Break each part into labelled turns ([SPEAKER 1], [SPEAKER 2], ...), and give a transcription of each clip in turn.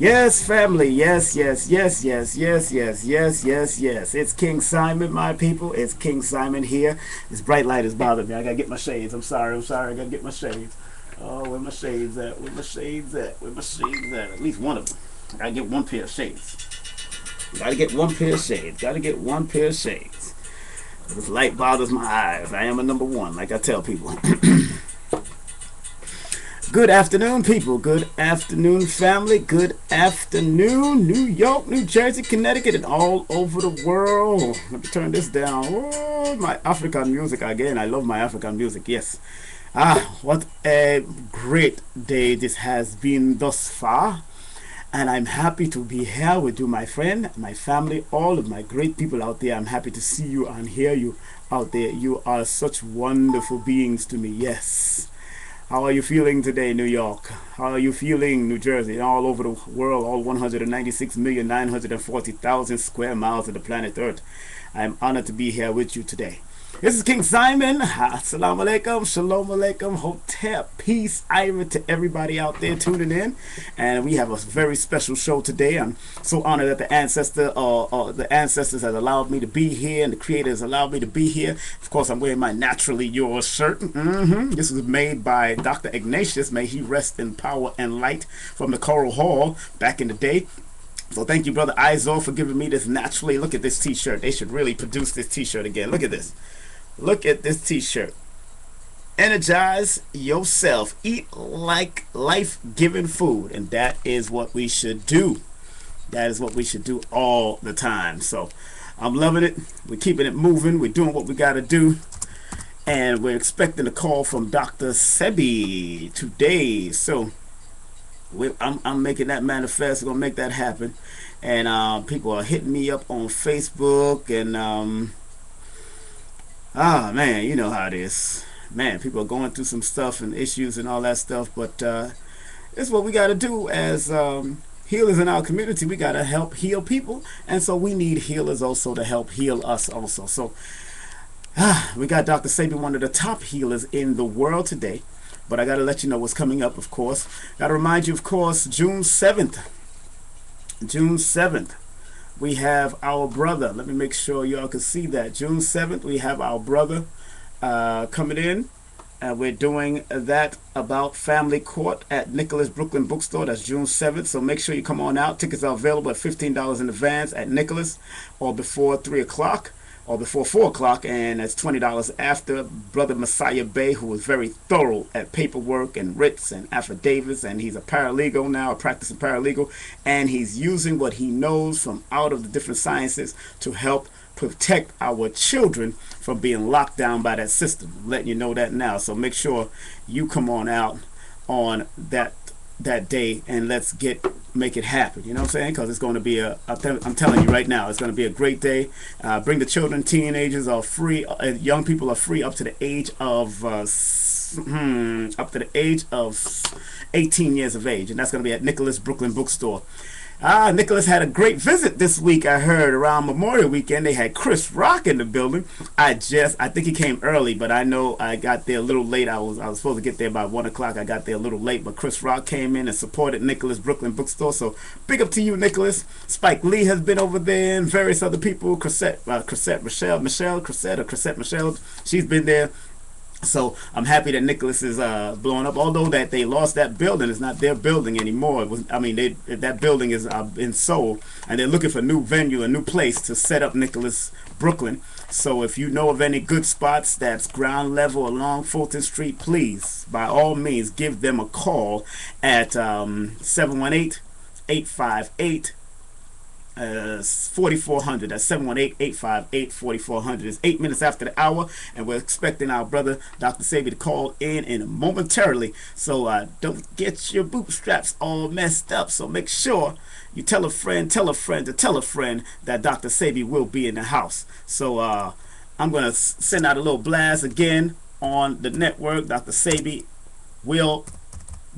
[SPEAKER 1] Yes, family. Yes, yes, yes, yes, yes, yes, yes, yes, yes. It's King Simon, my people. It's King Simon here. This bright light is bothering me. I gotta get my shades. I'm sorry. I gotta get my shades. Oh, where my shades at? Where my shades at? Where my shades at? At least one of them. I gotta get one pair of shades. Gotta get one pair of shades. Gotta get one pair of shades. This light bothers my eyes. I am a number one, like I tell people. Good afternoon, people. Good afternoon, family. Good afternoon, New York, New Jersey, Connecticut, and all over the world. Let me turn this down. Oh, my African music again. I love my African music. Yes. What a great day this has been thus far. And I'm happy to be here with you, my friend, my family, all of my great people out there. I'm happy to see you and hear you out there. You are such wonderful beings to me. Yes. How are you feeling today, New York? How are you feeling, New Jersey, and all over the world, all 196,940,000 square miles of the planet Earth? I am honored to be here with you today. This is King Simon. Assalamu alaikum, shalom alaikum, hotep, peace, Ira to everybody out there tuning in. And we have a very special show today. I'm so honored that the ancestors has allowed me to be here, and the Creator has allowed me to be here. Of course, I'm wearing my Naturally Yours shirt. This was made by Dr. Ignatius. May he rest in power and light, from the Coral Hall back in the day. So thank you, brother Izor, for giving me this naturally. Look at this t-shirt. They should really produce this t-shirt again. Look at this. Look at this t-shirt. Energize yourself. Eat like life-giving food. And that is what we should do. That is what we should do all the time. So I'm loving it. We're keeping it moving. We're doing what we got to do. And we're expecting a call from Dr. Sebi today. So I'm making that manifest. We're going to make that happen. And people are hitting me up on Facebook. And man, you know how it is. Man, people are going through some stuff and issues and all that stuff. But it's what we got to do as healers in our community. We got to help heal people. And so we need healers also to help heal us also. So we got Dr. Sebi, one of the top healers in the world today. But I got to let you know what's coming up, of course. Got to remind you, of course, June 7th. June 7th, we have our brother. Let me make sure y'all can see that. June 7th, we have our brother coming in. We're doing that about family court at Nicholas Brooklyn Bookstore. That's June 7th. So make sure you come on out. Tickets are available at $15 in advance at Nicholas, or before 3 o'clock. Or before 4 o'clock, and that's $20 after. Brother Messiah Bay, who was very thorough at paperwork and writs and affidavits, and he's a paralegal now, a practicing paralegal, and he's using what he knows from out of the different sciences to help protect our children from being locked down by that system. I'm letting you know that now. So make sure you come on out on that day, and let's make it happen. You know what I'm saying? Because it's going to be I'm telling you right now, it's going to be a great day. Bring the children. Teenagers are free. Young people are free up to the age of 18 years of age, and that's going to be at Nicholas Brooklyn Bookstore. Nicholas had a great visit this week. I heard around Memorial Weekend they had Chris Rock in the building. I think he came early, but I know I got there a little late. I was supposed to get there by 1 o'clock. I got there a little late, but Chris Rock came in and supported Nicholas Brooklyn Bookstore. So big up to you, Nicholas. Spike Lee has been over there, and various other people. Cressette Michelle. She's been there. So I'm happy that Nicholas is blowing up. Although that they lost that building, it's not their building anymore. That building is been sold, and they're looking for a new venue, a new place to set up Nicholas Brooklyn. So if you know of any good spots that's ground level along Fulton Street, please, by all means, give them a call at 718-858 4400. That's 718-858-4400. It's 8 minutes after the hour, and we're expecting our brother Dr. Sebi to call in momentarily. So don't get your bootstraps all messed up. So make sure you tell a friend to tell a friend that Dr. Sebi will be in the house. So I'm gonna send out a little blast again on the network. Dr. Sebi will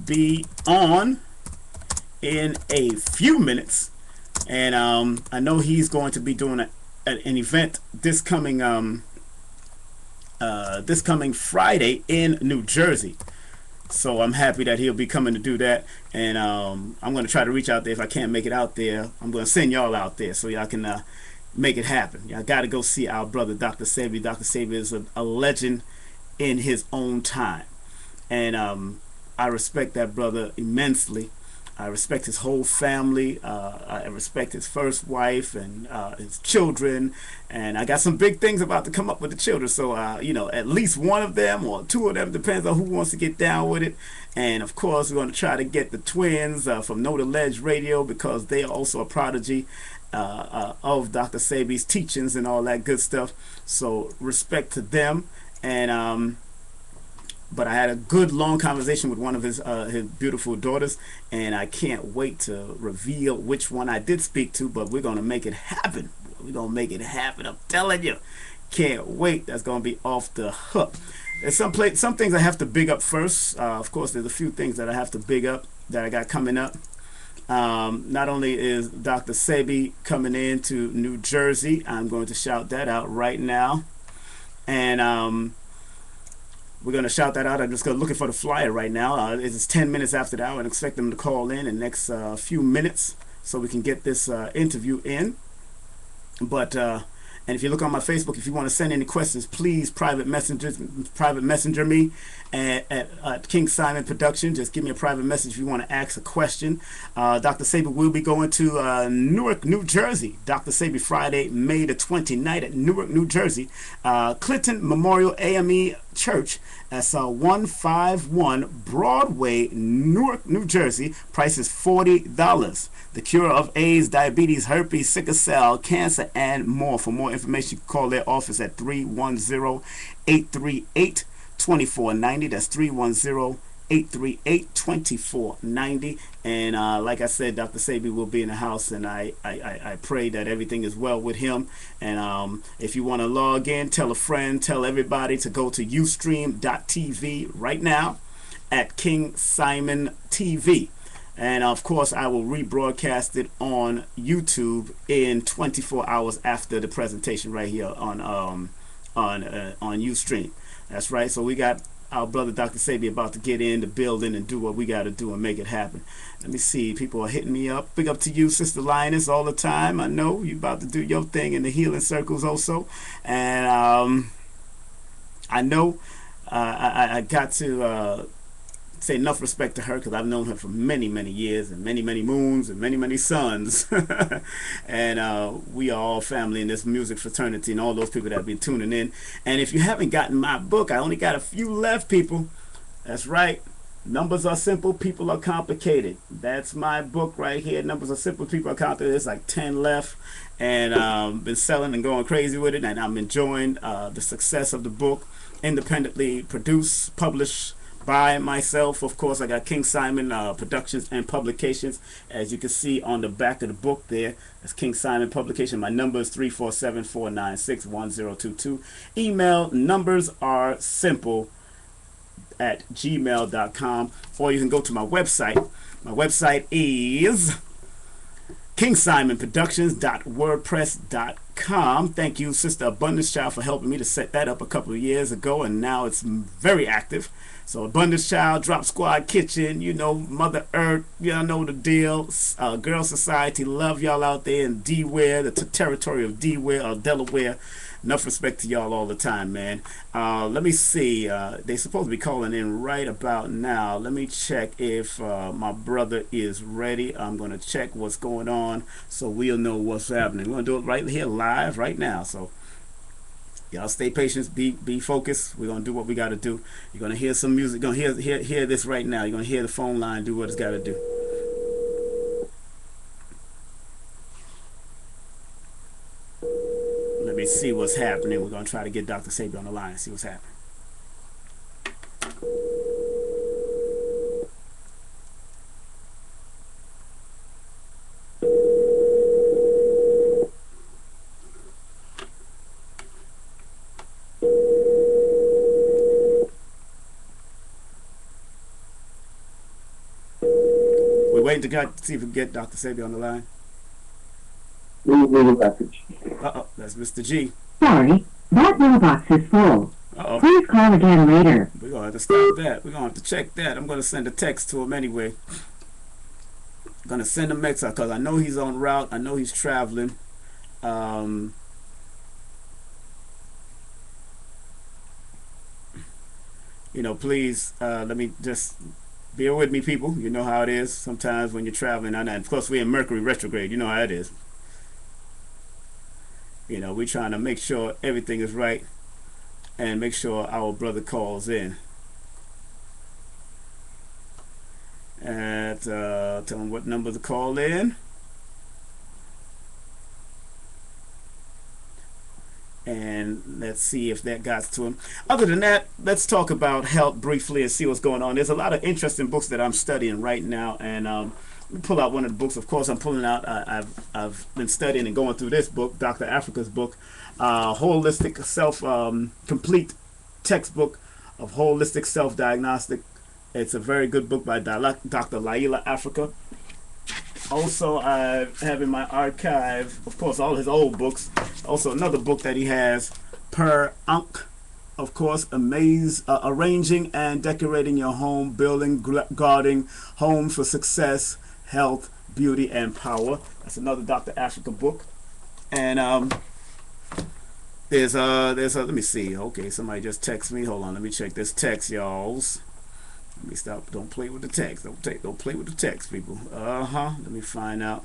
[SPEAKER 1] be on in a few minutes. And I know he's going to be doing an event this coming Friday in New Jersey. So I'm happy that he'll be coming to do that, and I'm going to try to reach out there. If I can't make it out there, I'm going to send y'all out there so y'all can make it happen. Y'all got to go see our brother, Dr. Sebi. Dr. Sebi is a legend in his own time, and I respect that brother immensely. I respect his whole family. I respect his first wife and his children. And I got some big things about to come up with the children. So, at least one of them or two of them, depends on who wants to get down with it. And of course, we're going to try to get the twins from Know the Ledge Radio, because they are also a prodigy of Dr. Sebi's teachings and all that good stuff. So, respect to them. And but I had a good long conversation with one of his beautiful daughters, and I can't wait to reveal which one I did speak to. But we're gonna make it happen. We're gonna make it happen. I'm telling you, can't wait. That's gonna be off the hook. There's some things I have to big up first. Of course, there's a few things that I have to big up that I got coming up. Not only is Dr. Sebi coming in to New Jersey, I'm going to shout that out right now, and we're going to shout that out. I'm just looking for the flyer right now. It's 10 minutes after the hour, and expect them to call in the next few minutes so we can get this interview in. But and if you look on my Facebook, if you want to send any questions, please private messenger me at King Simon Production. Just give me a private message if you want to ask a question. Dr. Sebi will be going to Newark, New Jersey. Dr. Sebi Friday, May the 29th at Newark, New Jersey. Clinton Memorial AME Church. That's 151 Broadway, Newark, New Jersey. Price is $40. The cure of AIDS, diabetes, herpes, sickle cell, cancer, and more. For more information, you can call their office at 310-838-2490. That's 310-838-2490. And like I said, Dr. Sebi will be in the house, and I pray that everything is well with him. And if you want to log in, tell a friend, tell everybody to go to ustream.tv right now at King Simon TV. And of course, I will rebroadcast it on YouTube in 24 hours after the presentation right here on Ustream. That's right. So we got our brother Dr. Sebi about to get in the building and do what we got to do and make it happen. Let me see. People are hitting me up. Big up to you, Sister Lioness, all the time. I know you about to do your thing in the healing circles also. And I know I got to say enough respect to her, because I've known her for many years, and many moons, and many suns. And we are all family in this music fraternity, and all those people that have been tuning in. And if you haven't gotten my book, I only got a few left, people. That's right. Numbers are simple, people are complicated. That's my book right here. Numbers are simple, people are complicated. There's like 10 left, and been selling and going crazy with it, and I'm enjoying the success of the book. Independently produced, published by myself. Of course, I got King Simon Productions and Publications. As you can see on the back of the book there, that's King Simon Publication. My number is 347-496-1022. Email numbers are simple at gmail.com, or you can go to my website. My website is KingSimonProductions.wordpress.com. Thank you, Sister Abundance Child, for helping me to set that up a couple of years ago, and now it's very active. So Abundance Child, Drop Squad Kitchen, Mother Earth, y'all know the deal. Girl Society, love y'all out there in D-Ware, the territory of D-Ware, Delaware. Enough respect to y'all all the time, man. Let me see. They're supposed to be calling in right about now. Let me check if my brother is ready. I'm going to check what's going on so we'll know what's happening. We're going to do it right here live right now. So y'all stay patient, be focused. We're going to do what we got to do. You're going to hear some music. You're going to hear this right now. You're going to hear the phone line do what it's got to do. Let me see what's happening. We're going to try to get Dr. Sebi on the line and see what's happening. We're waiting to see if we can get Dr. Sebi on the line.
[SPEAKER 2] Leave a message.
[SPEAKER 1] Uh-oh, that's Mr. G.
[SPEAKER 3] Sorry, that mailbox is full.
[SPEAKER 1] Uh-oh.
[SPEAKER 2] Please call again later.
[SPEAKER 1] We're going to have to stop that. We're going to have to check that. I'm going to send a text to him anyway. I'm going to send a message because I know he's en route. I know he's traveling. Um, please let me just bear with me, people. You know how it is sometimes when you're traveling. And of course, we're in Mercury retrograde. You know how it is. We're trying to make sure everything is right and make sure our brother calls in. And tell him what number to call in. And let's see if that got to him. Other than that, let's talk about health briefly and see what's going on. There's a lot of interesting books that I'm studying right now, and let me pull out one of the books. Of course, I'm pulling out. I've been studying and going through this book, Dr. Africa's book, holistic self complete textbook of holistic self diagnostic. It's a very good book by Dr. Laila Africa. Also, I have in my archive, of course, all his old books. Also, another book that he has, Per Ankh, of course, arranging and decorating your home, building, guarding home for success, health, beauty, and power. That's another Dr. Africa book. And there's let me see. Okay, somebody just texted me. Hold on, let me check this text, y'alls. Let me stop. Don't play with the text. Don't play with the text, people. Let me find out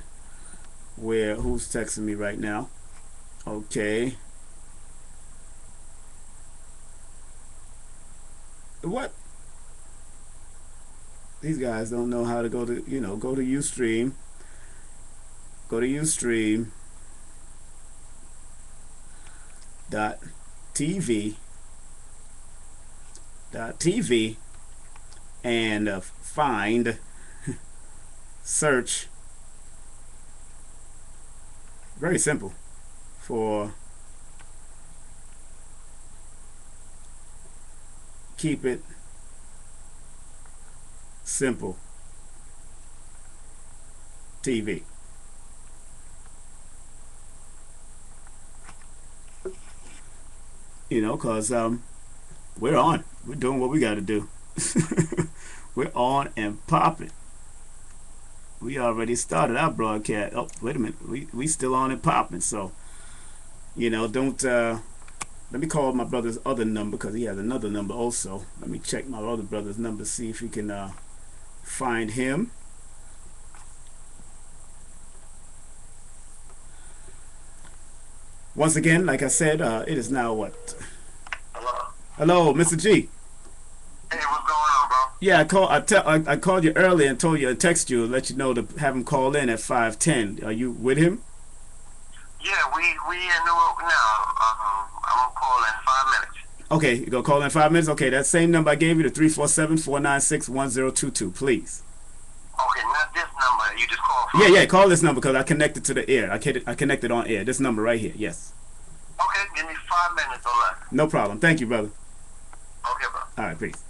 [SPEAKER 1] who's texting me right now. Okay. What? These guys don't know how to go to Ustream. Go to Ustream dot TV and find, search, very simple, for Keep It Simple TV. Because we're on. We're doing what we got to do. We're on and popping. We already started our broadcast. Oh, wait a minute. We still on and popping. So, don't. Let me call my brother's other number because he has another number also. Let me check my other brother's number, see if he can find him. Once again, like I said, it is now what?
[SPEAKER 3] Hello.
[SPEAKER 1] Hello, Mr. G.
[SPEAKER 3] Hey, what's going on, bro?
[SPEAKER 1] Yeah, I called you earlier and told you to text you and let you know to have him call in at 5:10. Are you with him?
[SPEAKER 3] Yeah, we in New York now. I'm gonna call in 5 minutes.
[SPEAKER 1] Okay, you gonna call in 5 minutes? Okay, that same number I gave you, the 347-496-1022, please.
[SPEAKER 3] Okay, not this number you just called
[SPEAKER 1] Yeah,
[SPEAKER 3] from.
[SPEAKER 1] yeah, call this number because I connected to the air. I connected on air. This number right here, yes.
[SPEAKER 3] Okay, give me 5 minutes or less.
[SPEAKER 1] No problem. Thank you, brother.
[SPEAKER 3] Okay, bro.
[SPEAKER 1] All right, peace.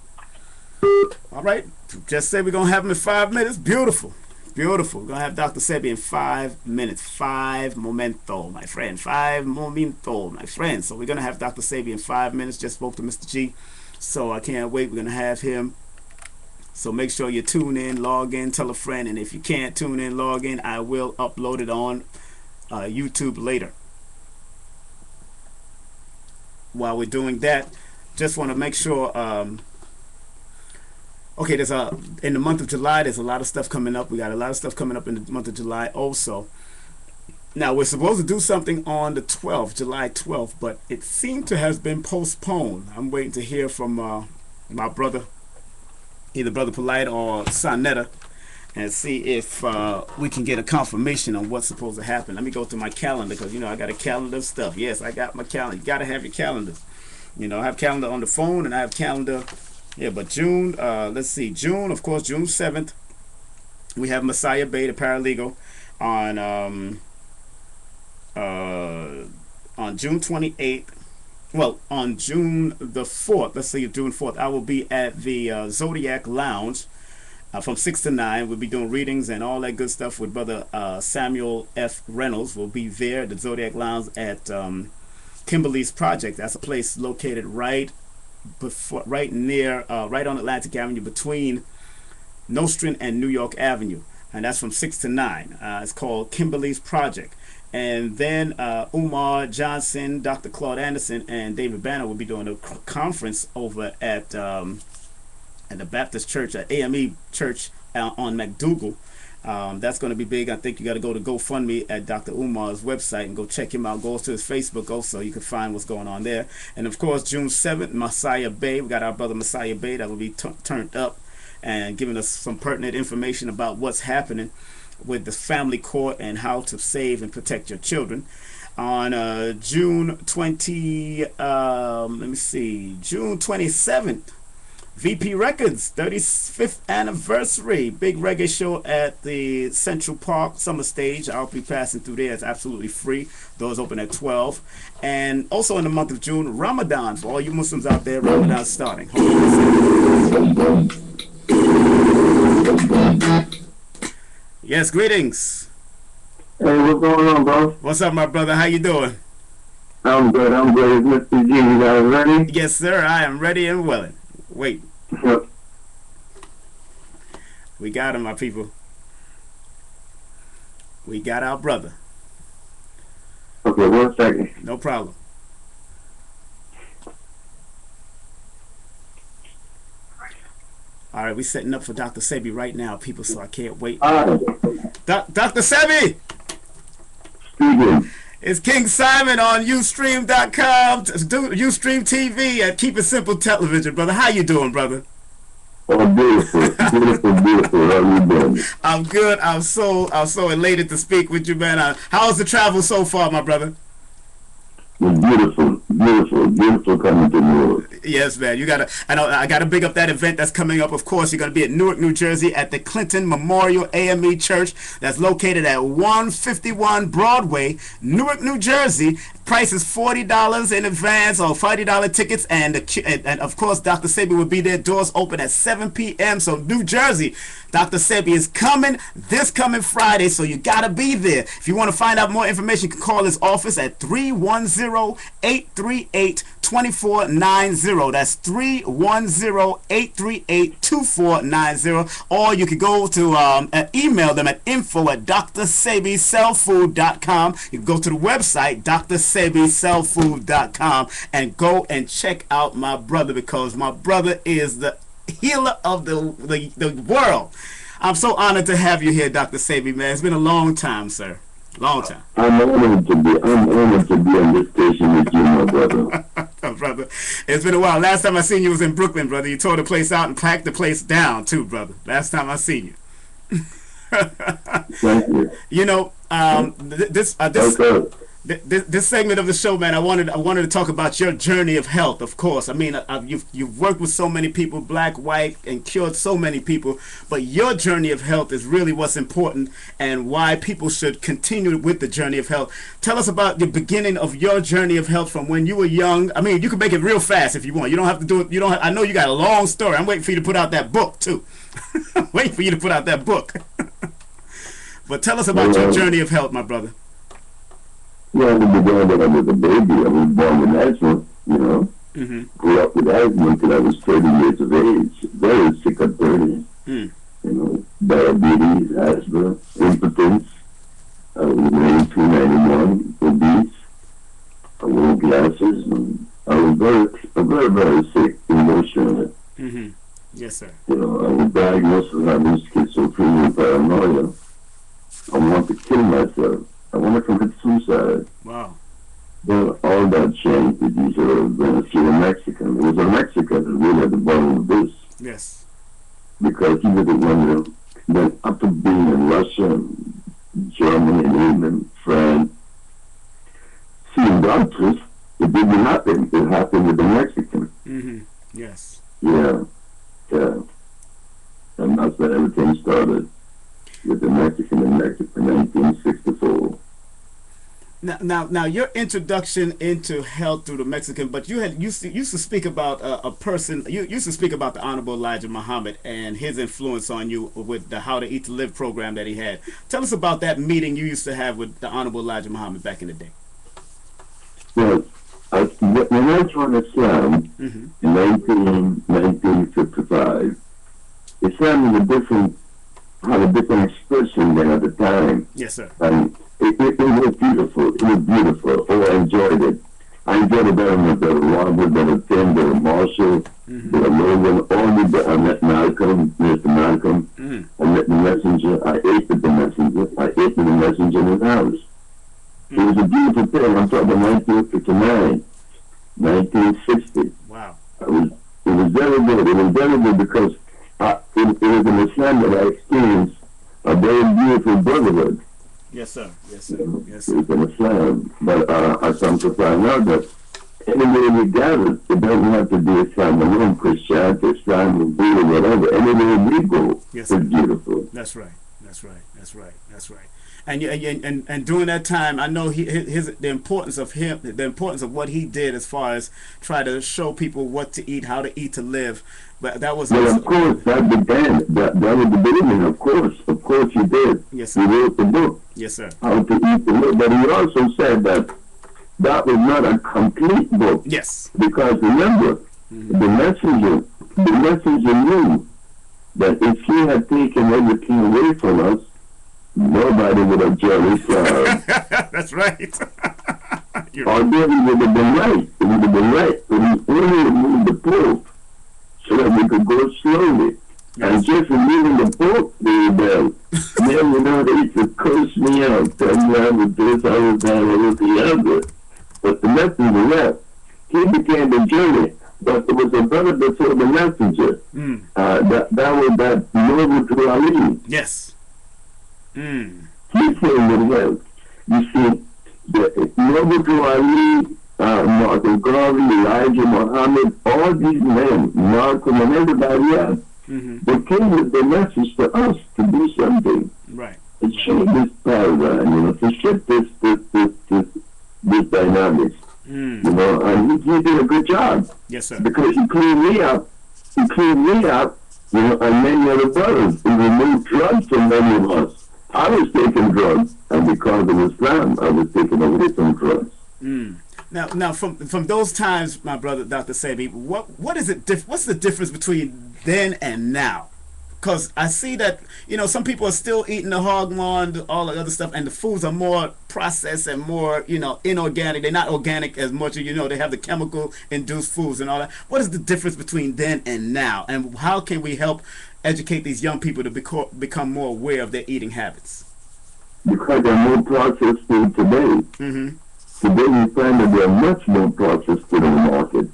[SPEAKER 1] All right, just say we're gonna have him in 5 minutes. Beautiful. Beautiful. We're going to have Dr. Sebi in 5 minutes. 5 momento, my friend. 5 momento, my friend. So we're going to have Dr. Sebi in 5 minutes. Just spoke to Mr. G. So I can't wait. We're going to have him. So make sure you tune in, log in, tell a friend. And if you can't tune in, log in, I will upload it on YouTube later. While we're doing that, just want to make sure... okay, in the month of July, there's a lot of stuff coming up. We got a lot of stuff coming up in the month of July also. Now, we're supposed to do something on the 12th, July 12th, but it seemed to have been postponed. I'm waiting to hear from my brother, either Brother Polite or Sonetta, and see if we can get a confirmation on what's supposed to happen. Let me go to my calendar because, I got a calendar of stuff. Yes, I got my calendar. You got to have your calendar. I have calendar on the phone and I have calendar... Yeah, but June, let's see, June, of course, June 7th, we have Messiah Bay, the paralegal, on June 28th, well, on June the 4th, let's see, June 4th, I will be at the Zodiac Lounge from 6 to 9. We'll be doing readings and all that good stuff with Brother Samuel F. Reynolds. We'll be there at the Zodiac Lounge at Kimberly's Project. That's a place located right before, right near, right on Atlantic Avenue between Nostrand and New York Avenue, and that's from 6 to 9. It's called Kimberly's Project. And then Umar Johnson, Dr. Claude Anderson, and David Banner will be doing a conference over at the Baptist Church, at AME Church on McDougal. That's going to be big. I think you got to go to GoFundMe at Dr. Umar's website and go check him out. Go to his Facebook also. You can find what's going on there. And of course, June 7th, Messiah Bay. We got our brother Messiah Bay that will be turned up and giving us some pertinent information about what's happening with the family court and how to save and protect your children. On June 20, June 27th, VP Records 35th anniversary, big reggae show at the Central Park Summer Stage. I'll be passing through there. It's absolutely free. Doors open at 12. And also in the month of June, Ramadan. For all you Muslims out there, Ramadan's starting. Hold on a second. Yes, greetings.
[SPEAKER 2] Hey, what's going on, bro?
[SPEAKER 1] What's up, my brother? How you doing?
[SPEAKER 2] I'm good. Mr. G, you guys ready?
[SPEAKER 1] Yes, sir. I am ready and willing. Wait.
[SPEAKER 2] Yep.
[SPEAKER 1] We got him, my people. We got our brother.
[SPEAKER 2] Okay, 1 second.
[SPEAKER 1] No problem. All right, we're setting up for Dr. Sebi right now, people, so I can't wait. Dr. Sebi!
[SPEAKER 2] Speaking.
[SPEAKER 1] It's King Simon on Ustream.com, Ustream TV at Keep It Simple Television, brother. How you doing, brother?
[SPEAKER 2] Oh, beautiful. Beautiful. How you doing?
[SPEAKER 1] I'm good. I'm so elated to speak with you, man. How's the travel so far, my brother? Beautiful coming to New York.
[SPEAKER 2] Yes,
[SPEAKER 1] man. I gotta big up that event that's coming up. Of course, you're gonna be at Newark, New Jersey, at the Clinton Memorial AME Church. That's located at 151 Broadway, Newark, New Jersey. Price is $40 in advance or $40 tickets, and of course, Dr. Sebi will be there. Doors open at 7 p.m. So New Jersey, Dr. Sebi is coming this coming Friday, so you gotta be there. If you want to find out more information, you can call his office at 310-838-2490. That's 310-838-2490. Or you can go to email them at info@drsebicellfood.com. You can go to the website drsebicellfood.com and go and check out my brother, because my brother is the healer of the world. I'm so honored to have you here, Dr. Sebi, man. It's been a long time, sir. Long time.
[SPEAKER 2] I'm honored to be on this station with you, my brother.
[SPEAKER 1] Brother, it's been a while. Last time I seen you was in Brooklyn, brother. You tore the place out and packed the place down too, brother. Last time I seen you.
[SPEAKER 2] Thank you.
[SPEAKER 1] You know, this segment of the show, man, I wanted to talk about your journey of health. Of course, I mean, you've worked with so many people, black, white, and cured so many people. But your journey of health is really what's important, and why people should continue with the journey of health. Tell us about the beginning of your journey of health from when you were young. I mean, you can make it real fast if you want. You don't have to do it. You don't. I know you got a long story. I'm waiting for you to put out that book too. Waiting for you to put out that book. But tell us about your journey of health, my brother.
[SPEAKER 2] Yeah, in the beginning when I was a baby, I was born with asthma, you know. Grew up with asthma until I was 30 years of age. Very sick at 30. You know, diabetes, asthma, impotence. I was weighed 291, obese. I wore glasses, and I was very sick emotionally.
[SPEAKER 1] Yes, sir.
[SPEAKER 2] You know, I was diagnosed with having schizophrenia and paranoia. I wanted to kill myself. I wanted to commit suicide.
[SPEAKER 1] Wow.
[SPEAKER 2] Then all that changed with these when I see a Mexican. It was a Mexican that really at the bottom of this.
[SPEAKER 1] Yes.
[SPEAKER 2] Because he was the one that after being in Russia, Germany, and England, France, seeing doctors, it didn't happen. It happened with the Mexican.
[SPEAKER 1] Yes.
[SPEAKER 2] Yeah. And that's where everything started. With the Mexican in Mexico in 1964.
[SPEAKER 1] Now, your introduction into health through the Mexican, but you used to speak about a person. You used to speak about the Honorable Elijah Muhammad and his influence on you with the How to Eat to Live program that he had. Tell us about that meeting you used to have with the Honorable Elijah Muhammad back in the day.
[SPEAKER 2] Well, when when I joined Islam in 1955, Islam was a different, had a different expression then at the time.
[SPEAKER 1] Yes, sir.
[SPEAKER 2] And it was beautiful. It was beautiful. Oh, I enjoyed it. I enjoyed it better than the Robert, than the Tim, than the Marshall, than the Logan. I met Malcolm, Mr. Malcolm. I met the messenger. I ate with the messenger. I ate with the messenger in his house. It was a beautiful thing. I'm talking about 1959, 1960.
[SPEAKER 1] Wow.
[SPEAKER 2] It was very good. It was very good because it was an Islam that I experienced a very beautiful brotherhood.
[SPEAKER 1] Yes, sir. Yes, sir. Yes,
[SPEAKER 2] It
[SPEAKER 1] sir.
[SPEAKER 2] was an Islam. But I come to find out that anywhere we gather, it doesn't have to be Islam alone, Christianity, Islam, Buddha, whatever. Anywhere we go,
[SPEAKER 1] Yes,
[SPEAKER 2] it's beautiful.
[SPEAKER 1] That's right. That's right. That's right. That's right. And during that time, I know the importance of him, the importance of what he did as far as try to show people what to eat, how to eat to live. But that was
[SPEAKER 2] Well,
[SPEAKER 1] also,
[SPEAKER 2] of course, that began, that was the beginning, of course he did.
[SPEAKER 1] Yes,
[SPEAKER 2] He
[SPEAKER 1] sir.
[SPEAKER 2] wrote the book,
[SPEAKER 1] Yes, sir.
[SPEAKER 2] How to Eat to Live, but he also said that that was not a complete book,
[SPEAKER 1] Yes.
[SPEAKER 2] because remember, the messenger knew that if he had taken everything away from us, nobody would have jealous,
[SPEAKER 1] That's right. You're
[SPEAKER 2] or
[SPEAKER 1] right.
[SPEAKER 2] then it would have been right. It would have been right. But he only removed the Pope so that we could go slowly. And
[SPEAKER 1] Yes.
[SPEAKER 2] just removing the Pope, they rebelled. Then, they used to curse me out, tell me I was this, I was that, I was the other. But the messenger left. He began the journey. But it was a brother before the messenger. That was that noble to Ali.
[SPEAKER 1] Yes. Mm.
[SPEAKER 2] He came with help. You see, the noble to Ali, Martin Garvey, Elijah Muhammad, all these men, Malcolm and everybody else, they came with the message to us to do something.
[SPEAKER 1] Right.
[SPEAKER 2] To change this paradigm, to shift this dynamics. And he did a good job.
[SPEAKER 1] Yes, sir.
[SPEAKER 2] Because he cleaned me up. He cleaned me up, and many other brothers. He removed drugs from many of us. I was taking drugs, and because of Islam, I was taking away from drugs.
[SPEAKER 1] Now, from those times, my brother, Dr. Sebi, what is it? What's the difference between then and now? Because I see that some people are still eating the hog maw and all the other stuff, and the foods are more processed and more inorganic. They're not organic as much. They have the chemical induced foods and all that. What is the difference between then and now, and how can we help educate these young people to become more aware of their eating habits?
[SPEAKER 2] Because there are more processed food today. Today we find that there are much more processed food in the market,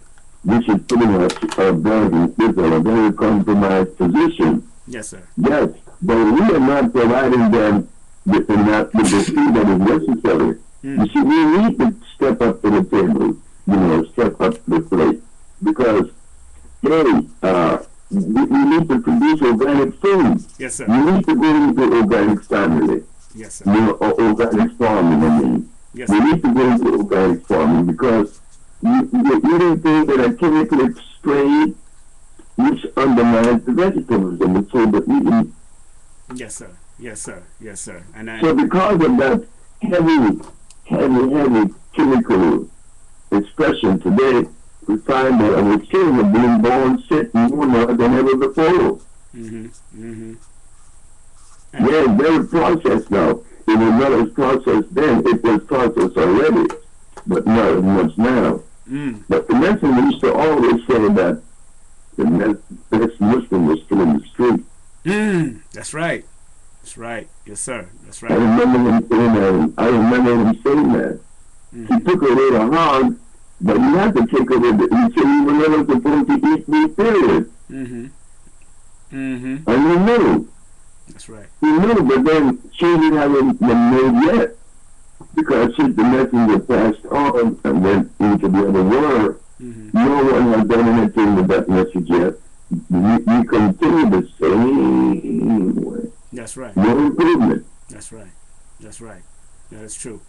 [SPEAKER 2] which is putting us in a very compromised position.
[SPEAKER 1] Yes, sir.
[SPEAKER 2] Yes, but we are not providing them with the food that is necessary. You see, we need to step up to the table, step up to the plate, because, we need to produce organic food.
[SPEAKER 1] Yes, sir.
[SPEAKER 2] We need to go into organic family.
[SPEAKER 1] Yes, sir.
[SPEAKER 2] Or organic farming, I mean.
[SPEAKER 1] Yes,
[SPEAKER 2] We
[SPEAKER 1] sir.
[SPEAKER 2] need to go into organic farming because you're eating things that are chemically sprayed, which undermines the vegetables and the food that we eat.
[SPEAKER 1] Yes, sir. Yes, sir. Yes, sir.
[SPEAKER 2] So because of that heavy chemical expression today, we find that our children are being born sick more now than ever before. Yeah, it's very processed now. It was not as processed then. It was processed already, but not as much now. But the messenger used to always say that the best Muslim was still in the street.
[SPEAKER 1] That's right. That's right. Yes, sir. That's
[SPEAKER 2] I
[SPEAKER 1] right.
[SPEAKER 2] remember him saying that. I remember him saying that. He took away the hog, but he had to take away the. He said he was never supposed to eat meat, period. And he knew.
[SPEAKER 1] That's right.
[SPEAKER 2] He knew, but then changes haven't been made yet. Because since the messenger passed on and went into the other world, no one has done anything with that message yet. We continue the same way.
[SPEAKER 1] That's right.
[SPEAKER 2] No improvement.
[SPEAKER 1] That's right. That's right. That is true.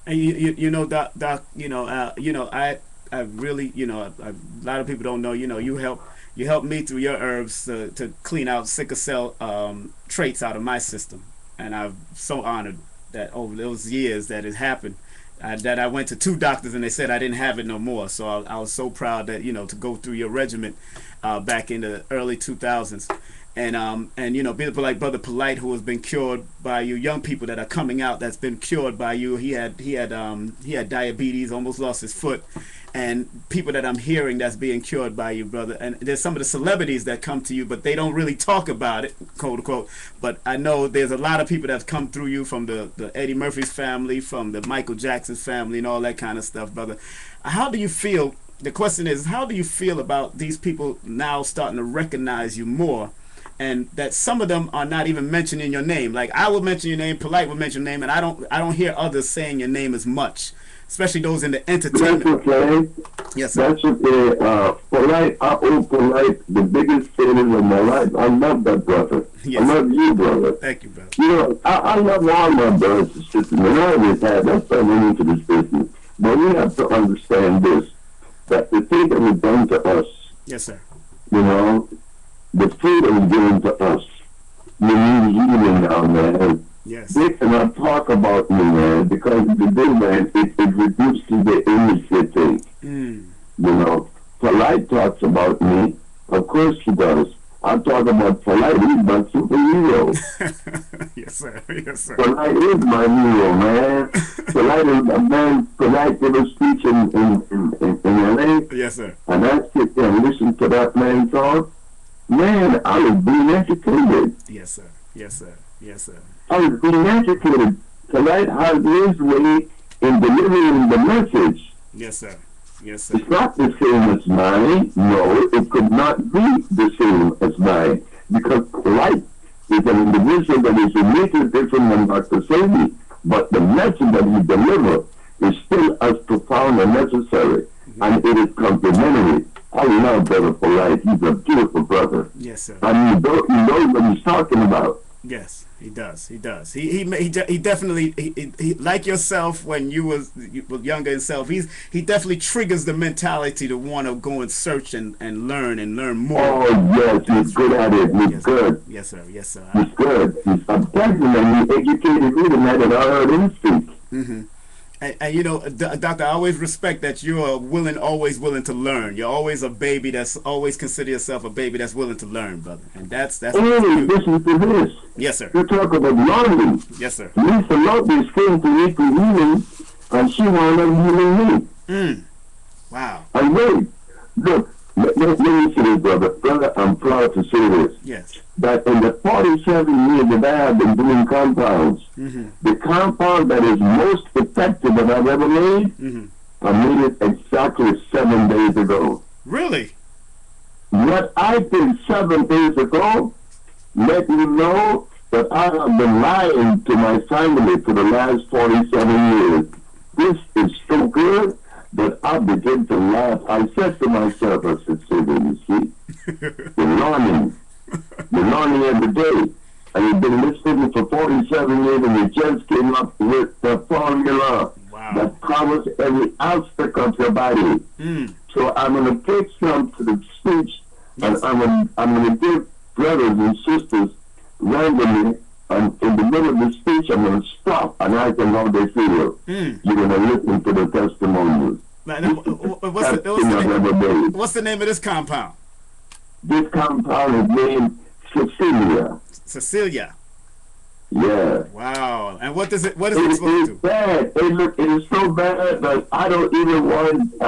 [SPEAKER 1] And Doc, I really, a lot of people don't know, you help me through your herbs to clean out sickle cell traits out of my system, and I'm so honored that over those years that it happened. That I went to 2 doctors and they said I didn't have it no more. So I was so proud that to go through your regiment back in the early 2000s, and people like Brother Polite, who has been cured by you, young people that are coming out that's been cured by you. He had diabetes, almost lost his foot, and people that I'm hearing that's being cured by you, brother. And there's some of the celebrities that come to you, but they don't really talk about it, quote unquote. But I know there's a lot of people that's come through you, from the Eddie Murphy's family, from the Michael Jackson's family, and all that kind of stuff, brother. How do you feel? The question is, how do you feel about these people now starting to recognize you more, and that some of them are not even mentioning your name? Like, I will mention your name, Polite will mention your name, and I don't hear others saying your name as much, especially those in the entertainment.
[SPEAKER 2] That's okay.
[SPEAKER 1] Yes, sir.
[SPEAKER 2] That's okay. Polite, I owe Polite the biggest favor of my life. I love that brother.
[SPEAKER 1] Yes.
[SPEAKER 2] I love you, brother.
[SPEAKER 1] Thank you, brother.
[SPEAKER 2] I love all my brothers and sisters, and I always have. That's why I went into this business. But we have to understand this, that the thing that was done to us,
[SPEAKER 1] yes, sir,
[SPEAKER 2] the freedom given to us, you need healing now, man.
[SPEAKER 1] yes,
[SPEAKER 2] They cannot talk about me, man, because the day, man, it reduces the image they think. Polite talks about me. Of course he does. I talk about Polite. He's my superhero.
[SPEAKER 1] yes, sir, yes, sir.
[SPEAKER 2] Polite is my hero, man. Polite is a man. Polite did a speech in LA.
[SPEAKER 1] Yes, sir.
[SPEAKER 2] And I sit there and listen to that man talk. Man, I was being educated.
[SPEAKER 1] Yes, sir. Yes, sir. Yes, sir.
[SPEAKER 2] I was being educated. Polite has his way in delivering the message.
[SPEAKER 1] Yes, sir. Yes, sir.
[SPEAKER 2] It's not the same as mine. No, it could not be the same as mine. Because Polite is an individual that is uniquely different than Dr. Sebi. But the message that he delivers is still as profound and necessary. And it is complementary. I love Brother Polite. He's a beautiful brother.
[SPEAKER 1] Yes, sir.
[SPEAKER 2] And he knows what he's talking about.
[SPEAKER 1] Yes, he does. He does. He definitely he like yourself when you were younger himself. He definitely triggers the mentality to want to go and search and learn more.
[SPEAKER 2] Oh yes, he's good at it. He's
[SPEAKER 1] yes,
[SPEAKER 2] good.
[SPEAKER 1] Yes, sir. Yes, sir.
[SPEAKER 2] He's good. I'm telling you, man, he educated me the night that I heard him speak.
[SPEAKER 1] Mm-hmm. And Doctor, I always respect that you're always willing to learn. You're always a baby that's always consider yourself a baby that's willing to learn, brother. And that's.
[SPEAKER 2] Hey, listen to this.
[SPEAKER 1] Yes, sir.
[SPEAKER 2] You talk about learning.
[SPEAKER 1] Yes, sir.
[SPEAKER 2] Lisa Lopez came to me for healing, and she wound up healing me.
[SPEAKER 1] Wow.
[SPEAKER 2] And wait, look, let me say this, brother. Brother, I'm proud to say this.
[SPEAKER 1] Yes.
[SPEAKER 2] That in the 47 years that I have been doing compounds, the compound that is most effective that I've ever made, I made it exactly 7 days ago.
[SPEAKER 1] Really?
[SPEAKER 2] What I did 7 days ago, let you know that I have been lying to my family for the last 47 years. This is so good that I begin to laugh. I said to myself, I said, Sebi, you see, you're learning every day. And you've been listening for 47 years and you just came up with the formula that covers every aspect of your body. So I'm going to take some to the speech and I'm going to give brothers and sisters randomly, and in the middle of the speech I'm going to stop and ask them how they feel. You're going to listen to the testimonials.
[SPEAKER 1] What's the name of this compound?
[SPEAKER 2] This compound is named Cecilia.
[SPEAKER 1] Cecilia.
[SPEAKER 2] Yeah.
[SPEAKER 1] Wow. And what is it supposed to do?
[SPEAKER 2] Bad. It is so bad that I don't even want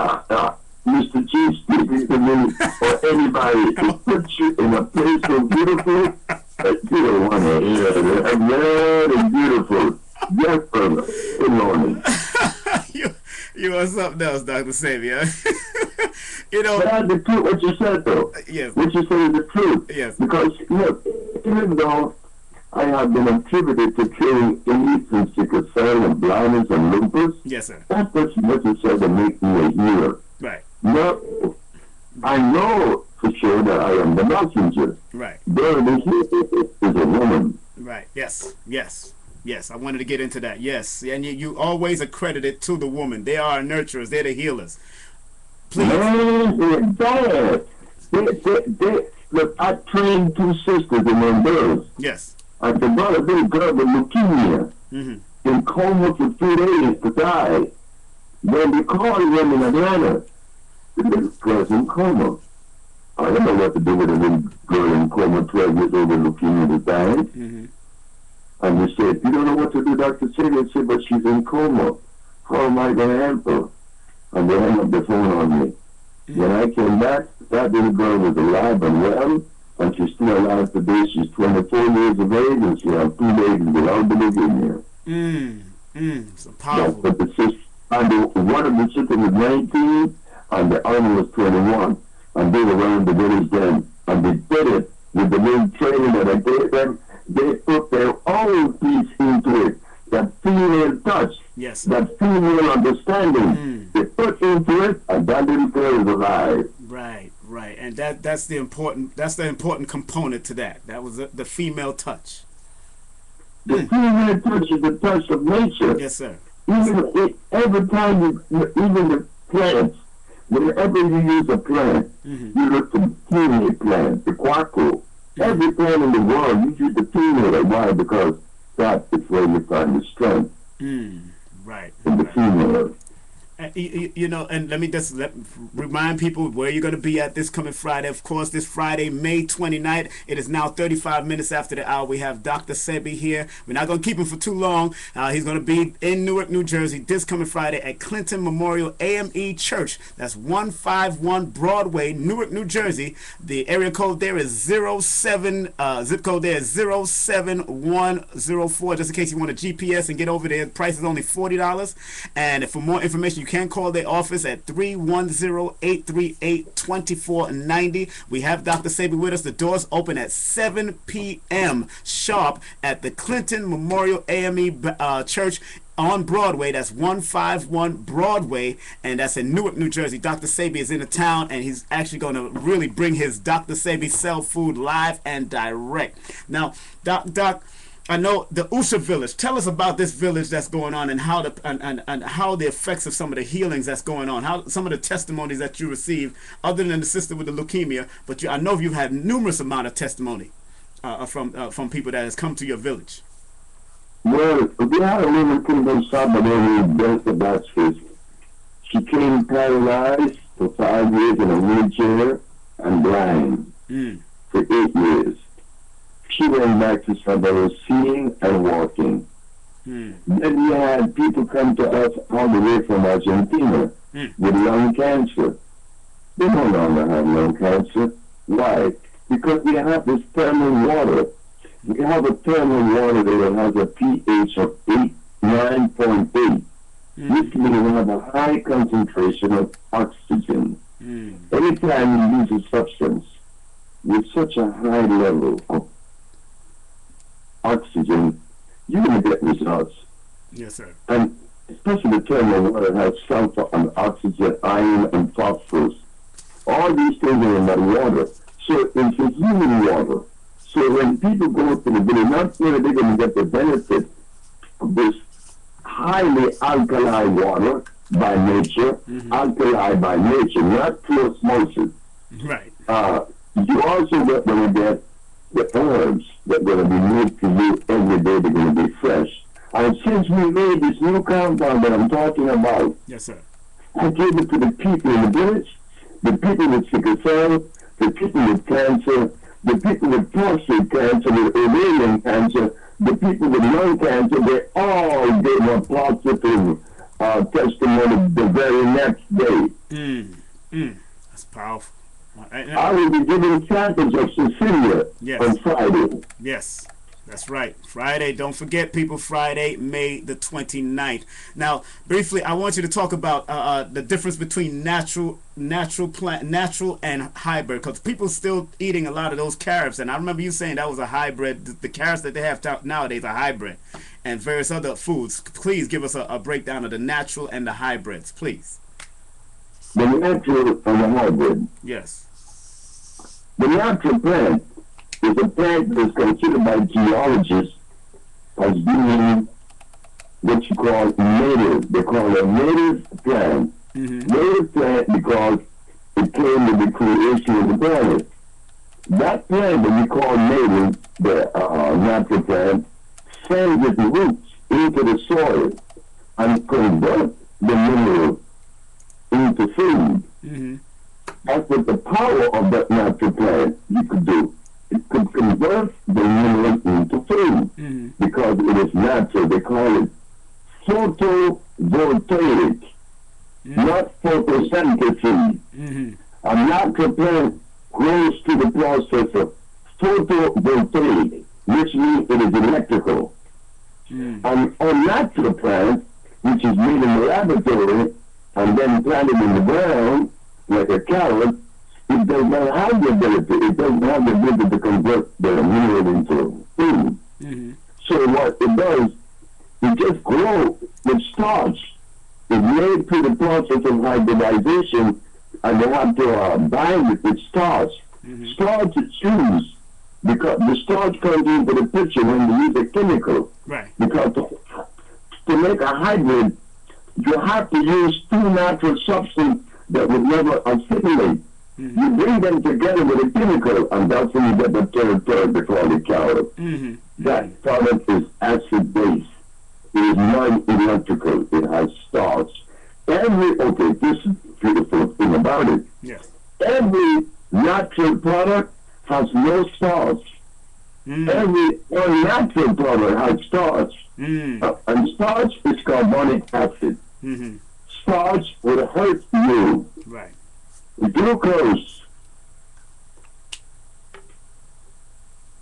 [SPEAKER 2] Mr. Chief speaking to me or anybody to put you in a place so beautiful that you don't want to hear it. Man, it's beautiful. Yes, brother. Good morning.
[SPEAKER 1] You are something else, Dr. Sebi.
[SPEAKER 2] But I the truth, what you said, though.
[SPEAKER 1] Yes.
[SPEAKER 2] What you said is the truth.
[SPEAKER 1] Yes.
[SPEAKER 2] Because, look, even though I have been attributed to curing AIDS and sickle cell and blindness and lupus,
[SPEAKER 1] yes, sir,
[SPEAKER 2] that doesn't necessarily make me a healer.
[SPEAKER 1] Right.
[SPEAKER 2] No, I know for sure that I am the messenger.
[SPEAKER 1] Right.
[SPEAKER 2] But the healer is a woman.
[SPEAKER 1] Right. Yes. Yes. Yes. I wanted to get into that. Yes. And you always accredit it to the woman. They are nurturers. They're the healers. Please.
[SPEAKER 2] Man, they're bad. Look, I trained 2 sisters and 1 girl.
[SPEAKER 1] Yes.
[SPEAKER 2] I brought a little girl with leukemia. in coma for 3 days to die. When they called him in Atlanta, the little girl's in coma. I don't know what to do with a little girl in coma, 12 years old with leukemia to die.
[SPEAKER 1] Mm-hmm.
[SPEAKER 2] And they said, you don't know what to do, Dr. Sebi. I said, but she's in coma. How am I going to help her? And they hung up the phone on me. Mm-hmm. When I came back, that little girl was alive and well, and she's still alive today. She's 24 years of age, and she has 2 babies without the leukemia.
[SPEAKER 1] So powerful.
[SPEAKER 2] But the sister, and one of the sisters was 19, and the other was 21. And they were around the village then. And they did it with the little training that I gave them. They put their own piece into it. That female touch.
[SPEAKER 1] Yes.
[SPEAKER 2] That female understanding. They put into it, and that little girl is alive.
[SPEAKER 1] Right. And that's the important component to that. That was the female touch.
[SPEAKER 2] The female touch is the touch of nature.
[SPEAKER 1] Yes, sir.
[SPEAKER 2] Every time even the plants, whenever you use a plant, you look for the female plant, the quaco. Every plant in the world, you use the female. Why? Because that is where you find the strength.
[SPEAKER 1] Right.
[SPEAKER 2] In the female.
[SPEAKER 1] You know, and let me just remind people where you're going to be at this coming Friday. Of course, this Friday, May 29th. It is now 35 minutes after the hour. We have Dr. Sebi here. We're not going to keep him for too long. He's going to be in Newark, New Jersey this coming Friday at Clinton Memorial AME Church. That's 151 Broadway, Newark, New Jersey. The area code there is 07, zip code there is 07104. Just in case you want a GPS and get over there, the price is only $40. And for more information, you can call their office at 310-838-2490. We have Dr. Sebi with us. The doors open at 7 p.m. sharp at the Clinton Memorial AME Church on Broadway. That's 151 Broadway, and that's in Newark, New Jersey. Dr. Sebi is in the town, and he's actually going to really bring his Dr. Sebi Sell Food live and direct. Now, Doc, I know the Usha village. Tell us about this village that's going on, and how and how the effects of some of the healings that's going on. How some of the testimonies that you receive, other than the sister with the leukemia. But I know you've had numerous amount of testimony from people that has come to your village.
[SPEAKER 2] Well, we had a woman came from Salvador with breast of Baptist. She came paralyzed for 5 years in a wheelchair and blind for 8 years. She went back to Salvador seeing and walking. Then we had people come to us all the way from Argentina with lung cancer. They no longer have lung cancer. Why? Because we have this thermal water. We have a thermal water that has a pH of 9.8. This means we have a high concentration of oxygen. Anytime you use a substance with such a high level of oxygen, you're going to get results.
[SPEAKER 1] Yes, sir.
[SPEAKER 2] And especially the thermal water has sulfur and oxygen, iron and phosphorus. All these things are in that water. So it's a healing water. So when people go to the village, not only they're going to get the benefit of this highly alkali water by nature, alkali by nature, not through osmosis.
[SPEAKER 1] Right.
[SPEAKER 2] You also going to get the herbs that are going to be made to you every day. They're going to be fresh. And since we made this new compound that I'm talking about,
[SPEAKER 1] yes, sir,
[SPEAKER 2] I gave it to the people in the village, the people with sickle cell, the people with cancer, the people with prostate cancer, with ovarian cancer, the people with lung cancer. They all gave a positive testimony the very next day.
[SPEAKER 1] That's powerful.
[SPEAKER 2] I will be giving samples of Cecilia on Friday.
[SPEAKER 1] Yes, that's right. Friday, don't forget, people, Friday, May the 29th. Now, briefly, I want you to talk about the difference between natural and hybrid, because people still eating a lot of those carrots, and I remember you saying that was a hybrid. The carrots that they have nowadays are hybrid, and various other foods. Please give us a breakdown of the natural and the hybrids, please.
[SPEAKER 2] The natural and the hybrid.
[SPEAKER 1] Yes.
[SPEAKER 2] The natural plant is a plant that is considered by geologists as being what you call native. They call it a native plant. Native plant because it came with the creation of the planet. That plant that we call native, the natural plant, sends its roots into the soil and convert the mineral into food.
[SPEAKER 1] Mm-hmm.
[SPEAKER 2] That's what the power of that natural plant you could do. It could convert the mineral into food because it is natural. They call it photovoltaic, not photosynthesis. A natural plant grows through the process of photovoltaic, which means it is electrical. An unnatural plant, which is made in the laboratory and then planted in the ground, like a carrot, it does not have the ability, it doesn't have the ability to convert the mineral into food. So what it does, it just grows with starch. It's made through the process of hybridization, and they have to bind it with starch. Starch is used because the starch comes into the picture when you use a chemical.
[SPEAKER 1] Right.
[SPEAKER 2] Because to make a hybrid, you have to use two natural substances that would never assimilate. You bring them together with a chemical, and that's when you get the territory they call it carrot. That product is acid-based. It is non-electrical. It has starch. This is the beautiful thing about it.
[SPEAKER 1] Yes.
[SPEAKER 2] Every natural product has no starch. Every unnatural product has starch. And starch is carbonic acid. Starch will hurt you.
[SPEAKER 1] Right.
[SPEAKER 2] Glucose.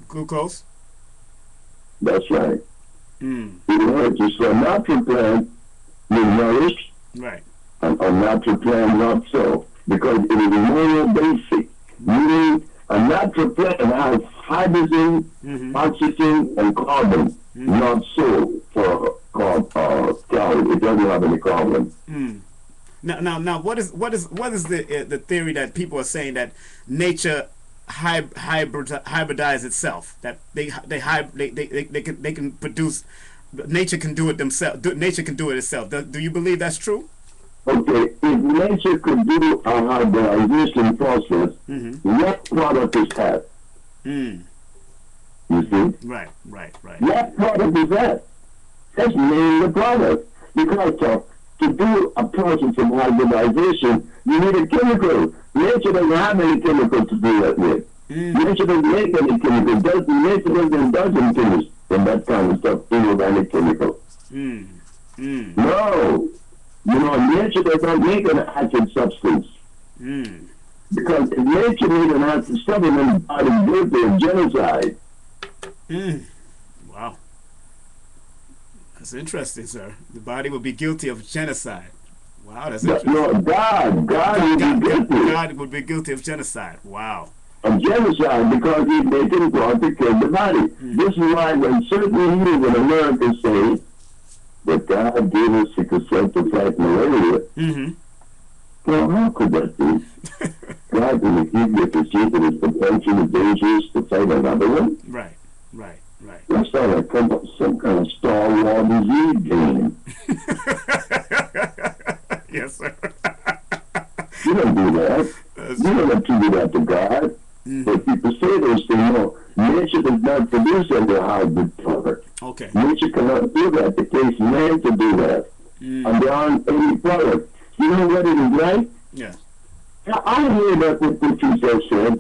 [SPEAKER 1] Glucose?
[SPEAKER 2] That's right. It will hurt you. So a natural plant will nourish.
[SPEAKER 1] Right.
[SPEAKER 2] And a natural plant not so. Because it is monobasic. Meaning a natural plant has hydrogen, oxygen, and carbon. Not so for carbon. It doesn't have any carbon.
[SPEAKER 1] Now, what is the theory that people are saying that nature hybridize itself? That they can produce, nature can do it themselves. Nature can do it itself. Do you believe that's true?
[SPEAKER 2] Okay, if nature could do a hybridization process, what product is that? You see?
[SPEAKER 1] Right.
[SPEAKER 2] What product is that? Let's name the product. Because to do a process of hybridization, you need a chemical. Nature doesn't have any chemical to do that with. Nature doesn't make any chemical. Nature doesn't finish and that kind of stuff, inorganic chemical. No. Nature does not make an acid substance. Because if nature made an acid substance, then the body is guilty of genocide.
[SPEAKER 1] Wow. That's interesting, sir. The body will be guilty of genocide. Wow, that's interesting.
[SPEAKER 2] No, God would be guilty.
[SPEAKER 1] God would be guilty of genocide. Wow.
[SPEAKER 2] Of genocide because he made it wrong to kill the body. This is why when certain healers in America say that God gave us sickle cell to fight malaria, well, how could that be? God didn't give you to see that it's potentially dangerous to fight another one?
[SPEAKER 1] Right.
[SPEAKER 2] That's not like some kind of Star Wars disease game.
[SPEAKER 1] Yes, sir.
[SPEAKER 2] You don't do that. You don't attribute that to God. But people say those things. No, nature does not produce any hybrid product.
[SPEAKER 1] Okay.
[SPEAKER 2] Nature cannot do that. It takes man to do that. And there aren't any product. You know what it is like?
[SPEAKER 1] Yeah.
[SPEAKER 2] I hear that what you just said.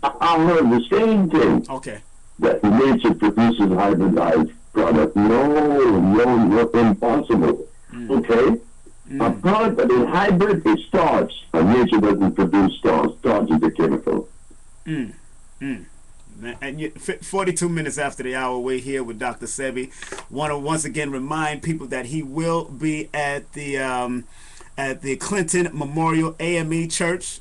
[SPEAKER 2] I heard the same thing.
[SPEAKER 1] Okay.
[SPEAKER 2] That nature produces hybridized product. No, impossible. Okay? A product that is hybrid is starch, and nature doesn't produce starch. Starch is a chemical.
[SPEAKER 1] And 42 minutes after the hour, we're here with Dr. Sebi. Want to once again remind people that he will be at the Clinton Memorial AME Church,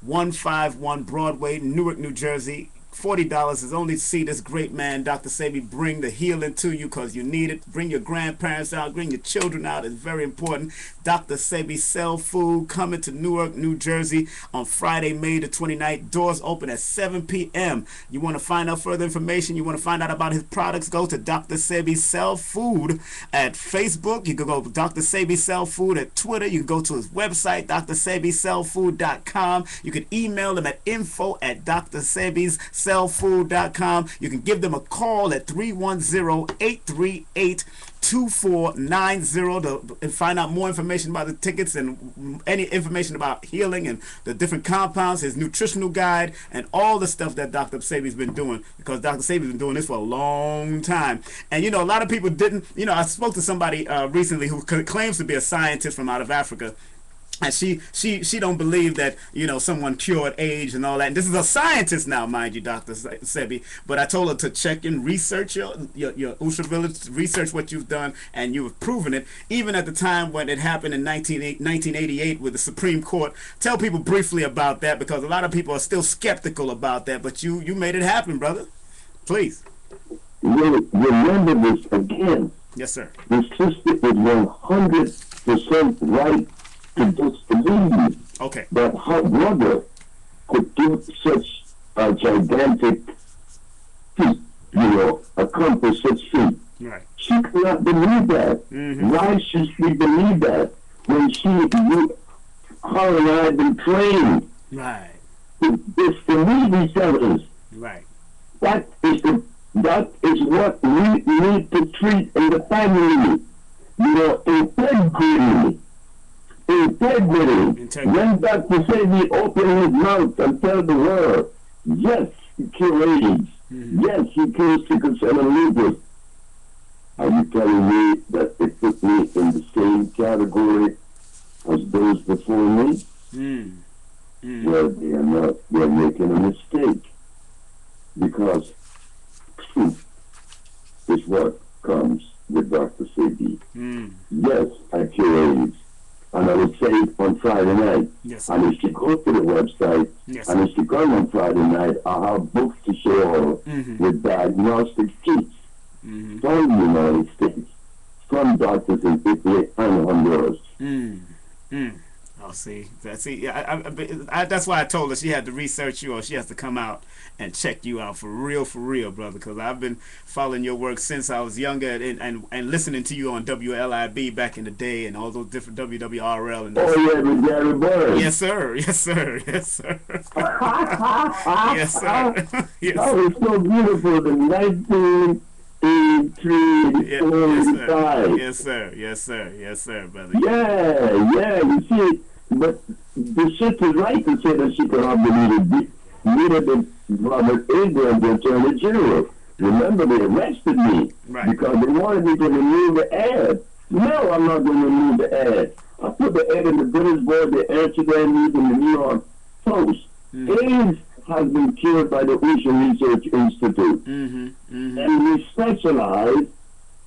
[SPEAKER 1] 151 Broadway, Newark, New Jersey. $40 is only to see this great man, Dr. Sebi, bring the healing to you because you need it. Bring your grandparents out, bring your children out. It's very important. Dr. Sebi Sell Food coming to Newark, New Jersey on Friday, May the 29th. Doors open at 7 p.m. You want to find out further information, you want to find out about his products, go to Dr. Sebi Sell Food at Facebook. You can go to Dr. Sebi Sell Food at Twitter. You can go to his website, drsebisellfood.com. You can email him at info@drsebis sellfood.com. You can give them a call at 310-838-2490 and find out more information about the tickets and any information about healing and the different compounds, his nutritional guide, and all the stuff that Dr. Sebi's been doing, because Dr. Sebi's been doing this for a long time. And you know, a lot of people didn't, you know, I spoke to somebody recently who claims to be a scientist from out of Africa, and she don't believe that, you know, someone cured AIDS and all that. And this is a scientist now, mind you, Dr. Sebi. But I told her to check and research your Usha Village, research what you've done, and you have proven it. Even at the time when it happened in 1988 with the Supreme Court. Tell people briefly about that, because a lot of people are still skeptical about that. But you made it happen, brother. Please.
[SPEAKER 2] Remember this again.
[SPEAKER 1] Yes, sir.
[SPEAKER 2] The sister is 100% right to disbelieve that her brother could do such a gigantic feat, you know, accomplish such feat.
[SPEAKER 1] Right.
[SPEAKER 2] She could not believe that. Why should she believe that when her and I have been trained?
[SPEAKER 1] Right.
[SPEAKER 2] It's the movie sellers.
[SPEAKER 1] Right.
[SPEAKER 2] That is what we need to treat in the family. You know, integrity. When Dr. Sebi opened his mouth and tell the world, yes, he killed AIDS. Yes, he killed sickle cell and lupus. Are you telling me that they put me in the same category as those before me? Well, they are not. They are making a mistake. Because truth is what comes with Dr. Sebi. Yes, I cure AIDS. And I would say it on Friday night.
[SPEAKER 1] Yes,
[SPEAKER 2] and if you go to the website, and if you come on Friday night, I have books to show with diagnostic kits from the United States, from doctors in Italy and Honduras.
[SPEAKER 1] Oh, see, that's why I told her she had to research you, or she has to come out and check you out for real, brother. Because I've been following your work since I was younger, and listening to you on WLIB back in the day, and all those different WWRL. And
[SPEAKER 2] oh yeah, with Gary Bird.
[SPEAKER 1] Yes, sir. Yes, sir. Yes, sir. Yes, sir. Yes.
[SPEAKER 2] That was so beautiful. The 1983,
[SPEAKER 1] yes, sir. Yes, sir. Yes, sir, brother.
[SPEAKER 2] Yeah. You see. But the shit is right to say that she cannot believe it. Neither did Robert Abrams, the Attorney General. Remember, they arrested me because they wanted me to remove the ad. No, I'm not going to remove the ad. I put the ad in the British Board, the Amsterdam News, and the New York Post. AIDS has been cured by the Ocean Research Institute. And we specialize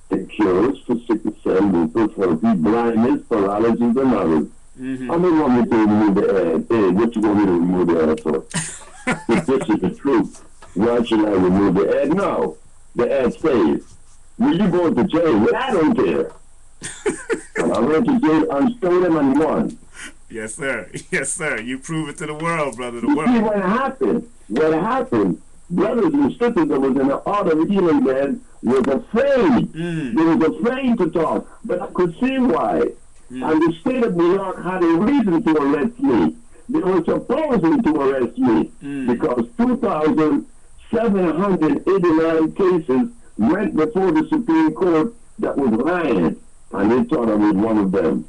[SPEAKER 2] in cures for sickle cell, lupus, herpes, blindness, paralysis, and others. I don't want me to remove the ad. Hey, what you want me to remove the ad for? If this is the truth, why should I remove the ad? No. The ad says, will you go to jail? Well, I don't care. And I went to jail and stole them and won.
[SPEAKER 1] Yes, sir. Yes, sir. You prove it to the world, brother. The
[SPEAKER 2] you
[SPEAKER 1] world.
[SPEAKER 2] See what happened? Brothers and sisters that was in the art of healing bed was afraid. They was afraid to talk. But I could see why. And the state of New York had a reason to arrest me. They were supposing to arrest me because 2,789 cases went before the Supreme Court that was lying, and they thought I was one of them.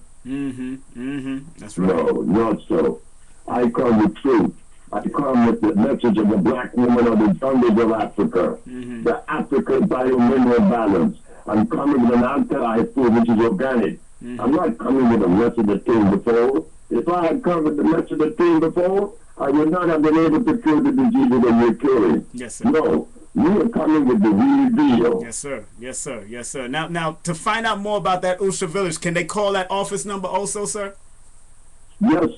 [SPEAKER 1] That's right.
[SPEAKER 2] No, not so. I come with truth. I come with the message of the black woman of the jungles of Africa, the African biomineral balance. I'm coming with an alkali food which is organic. I'm not coming with a message that came before. If I had come with the message that came before, I would not have been able to cure the diseases that we're curing.
[SPEAKER 1] Yes, sir.
[SPEAKER 2] No, we are coming with the real deal.
[SPEAKER 1] Yes, sir. Yes, sir. Yes, sir. Now, to find out more about that Usha Village, can they call that office number also, sir?
[SPEAKER 2] Yes,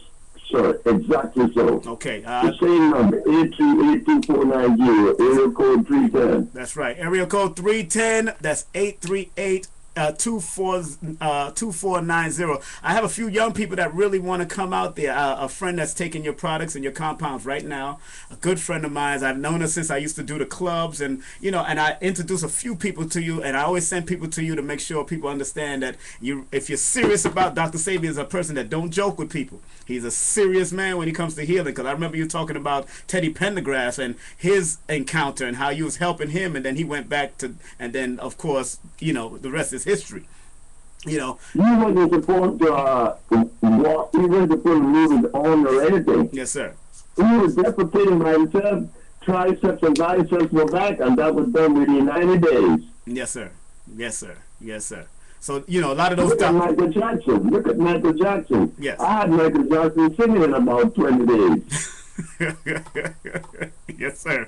[SPEAKER 2] sir. Exactly so.
[SPEAKER 1] Okay.
[SPEAKER 2] The same number, 838-2490, area code 310.
[SPEAKER 1] That's right. Area code 310. That's 838 2490. I have a few young people that really want to come out there. A friend that's taking your products and your compounds right now. A good friend of mine. I've known her since I used to do the clubs, and and I introduce a few people to you, and I always send people to you to make sure people understand that if you're serious about Dr. Sebi is a person that don't joke with people. He's a serious man when he comes to healing. Because I remember you talking about Teddy Pendergrass and his encounter and how you was helping him, and then he went back to, and then of course the rest is history.
[SPEAKER 2] You wasn't supposed to walk. You wasn't supposed to move his arm or anything.
[SPEAKER 1] Yes, sir.
[SPEAKER 2] He was defecating by himself. Triceps and biceps were back, and that was done within 90 days.
[SPEAKER 1] Yes, sir. Yes, sir. Yes, sir. So a lot of those.
[SPEAKER 2] Look at Michael Jackson. Look at Michael Jackson.
[SPEAKER 1] Yes.
[SPEAKER 2] I had Michael Jackson singing in about 20 days.
[SPEAKER 1] Yes, sir.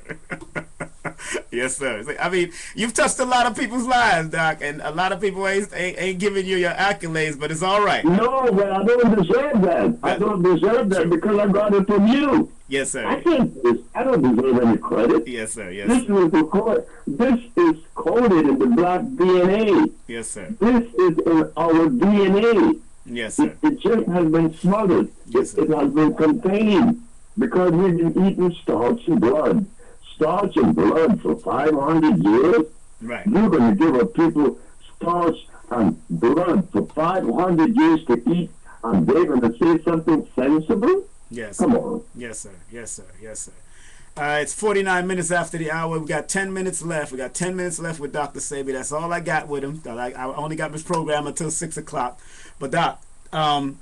[SPEAKER 1] Yes, sir. I mean, you've touched a lot of people's lives, Doc, and a lot of people ain't giving you your accolades, but it's all right.
[SPEAKER 2] No, but I don't deserve that. I don't deserve that because I got it from you.
[SPEAKER 1] Yes, sir.
[SPEAKER 2] I don't deserve any credit.
[SPEAKER 1] Yes, sir. Yes,
[SPEAKER 2] this
[SPEAKER 1] sir.
[SPEAKER 2] This is coded in the black DNA.
[SPEAKER 1] Yes, sir.
[SPEAKER 2] This is in our DNA.
[SPEAKER 1] Yes, sir.
[SPEAKER 2] It just has been smuggled.
[SPEAKER 1] Yes, sir.
[SPEAKER 2] It has been contained because we've been eating starch and blood. Starch and blood for 500 years.
[SPEAKER 1] Right.
[SPEAKER 2] You're going to give up people starch and blood for 500 years to eat, and they're going to say something sensible?
[SPEAKER 1] Yes.
[SPEAKER 2] Come on.
[SPEAKER 1] Yes, sir. Yes, sir. Yes, sir. It's 49 minutes after the hour. We got 10 minutes left. We got 10 minutes left with Dr. Sebi. That's all I got with him. I only got this program until 6 o'clock. But Doc, are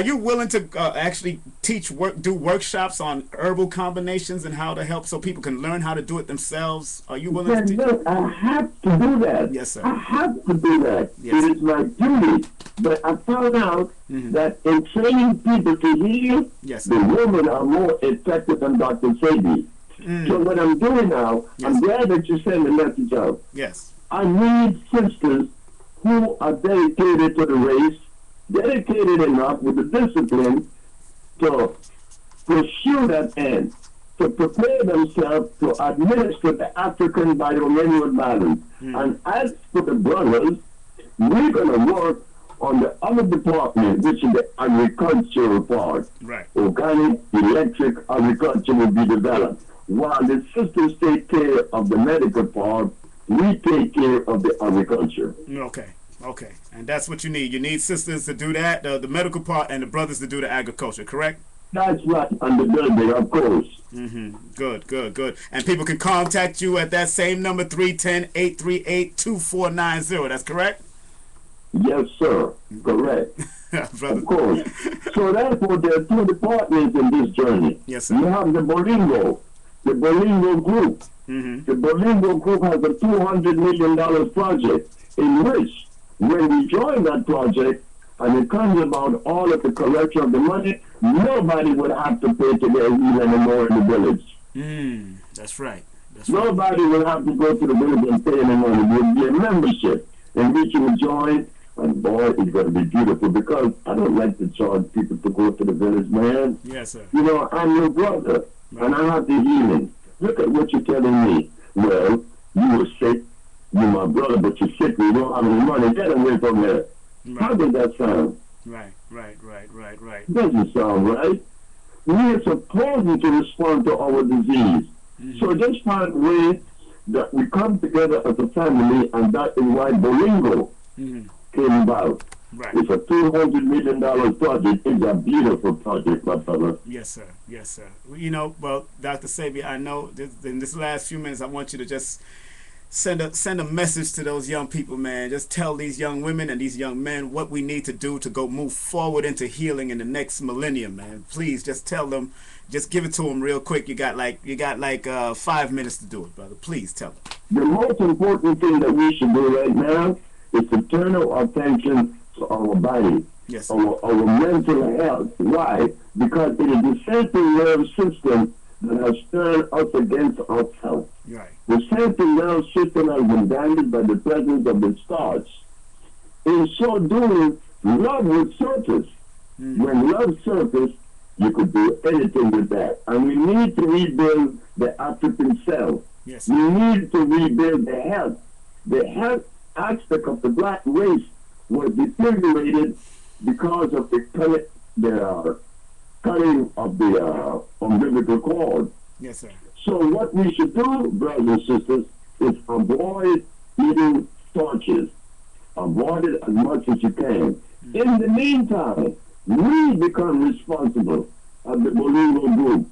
[SPEAKER 1] you willing to actually do workshops on herbal combinations and how to help so people can learn how to do it themselves? Are you willing to teach?
[SPEAKER 2] Look, I have to do that.
[SPEAKER 1] Yes, sir.
[SPEAKER 2] I have to do that.
[SPEAKER 1] Yes.
[SPEAKER 2] It is my duty. But I found out that in training people to heal,
[SPEAKER 1] yes,
[SPEAKER 2] the women are more effective than Dr. Sebi. So what I'm doing now,
[SPEAKER 1] yes,
[SPEAKER 2] I'm glad that you sent the message out.
[SPEAKER 1] Yes.
[SPEAKER 2] I need sisters who are dedicated to the race, dedicated enough with the discipline to pursue that end, to prepare themselves to administer the African binomial balance. And as for the brothers, we're going to work on the other department, which is the agricultural part.
[SPEAKER 1] Right.
[SPEAKER 2] Organic, electric agriculture will be developed. While the sisters take care of the medical part, we take care of the agriculture.
[SPEAKER 1] Okay. Okay. And that's what you need. You need sisters to do that, the medical part, and the brothers to do the agriculture, correct?
[SPEAKER 2] That's right, and the building, of course.
[SPEAKER 1] Good, good, good. And people can contact you at that same number, 310-838-2490. That's correct?
[SPEAKER 2] Yes, sir. Correct.
[SPEAKER 1] Brother.
[SPEAKER 2] Of course. So therefore, there are two departments in this journey.
[SPEAKER 1] Yes, sir.
[SPEAKER 2] You have the Bolingo Group. The Bolingo Group has a $200 million project in which, when we join that project, and it comes about all of the collection of the money, nobody would have to pay to their heal anymore in the village.
[SPEAKER 1] That's right. That's
[SPEAKER 2] right. Nobody will have to go to the village and pay any money. There will be a membership in which you will join, and boy, it's going to be beautiful, because I don't like to charge people to go to the village, man.
[SPEAKER 1] Yes, sir.
[SPEAKER 2] You know, I'm your brother, and I have the healing. Look at what you're telling me. Well, you were sick, you're my brother, but you're sick, you don't have any money. Get away from there. Right. How does that sound?
[SPEAKER 1] Right.
[SPEAKER 2] Doesn't sound right. We are supposed to respond to our disease. So just find a way that we come together as a family, and that is why Bolingo came about.
[SPEAKER 1] Right.
[SPEAKER 2] It's a $200 million project. It's a beautiful project, my brother.
[SPEAKER 1] Yes, sir. Yes, sir. Well, Dr. Sebi, I know in this last few minutes, I want you to just send a message to those young people, man. Just tell these young women and these young men what we need to do to go move forward into healing in the next millennium, man. Please just tell them, just give it to them real quick. You got like 5 minutes to do it, brother. Please tell them.
[SPEAKER 2] The most important thing that we should do right now is to turn our attention to our body,
[SPEAKER 1] yes,
[SPEAKER 2] our mental health. Why? Because it is the central nervous system that has turned us against ourselves.
[SPEAKER 1] Right.
[SPEAKER 2] The central nervous system has been damaged by the presence of the starch. In so doing, love will surface. When love surfaces, you could do anything with that. And we need to rebuild the African cell.
[SPEAKER 1] Yes.
[SPEAKER 2] We need to rebuild the health. The health aspect of the black race was deteriorated because of the cutting of the umbilical cord.
[SPEAKER 1] Yes, sir.
[SPEAKER 2] So what we should do, brothers and sisters, is avoid eating starches. Avoid it as much as you can. In the meantime, we become responsible at the Bolivar Group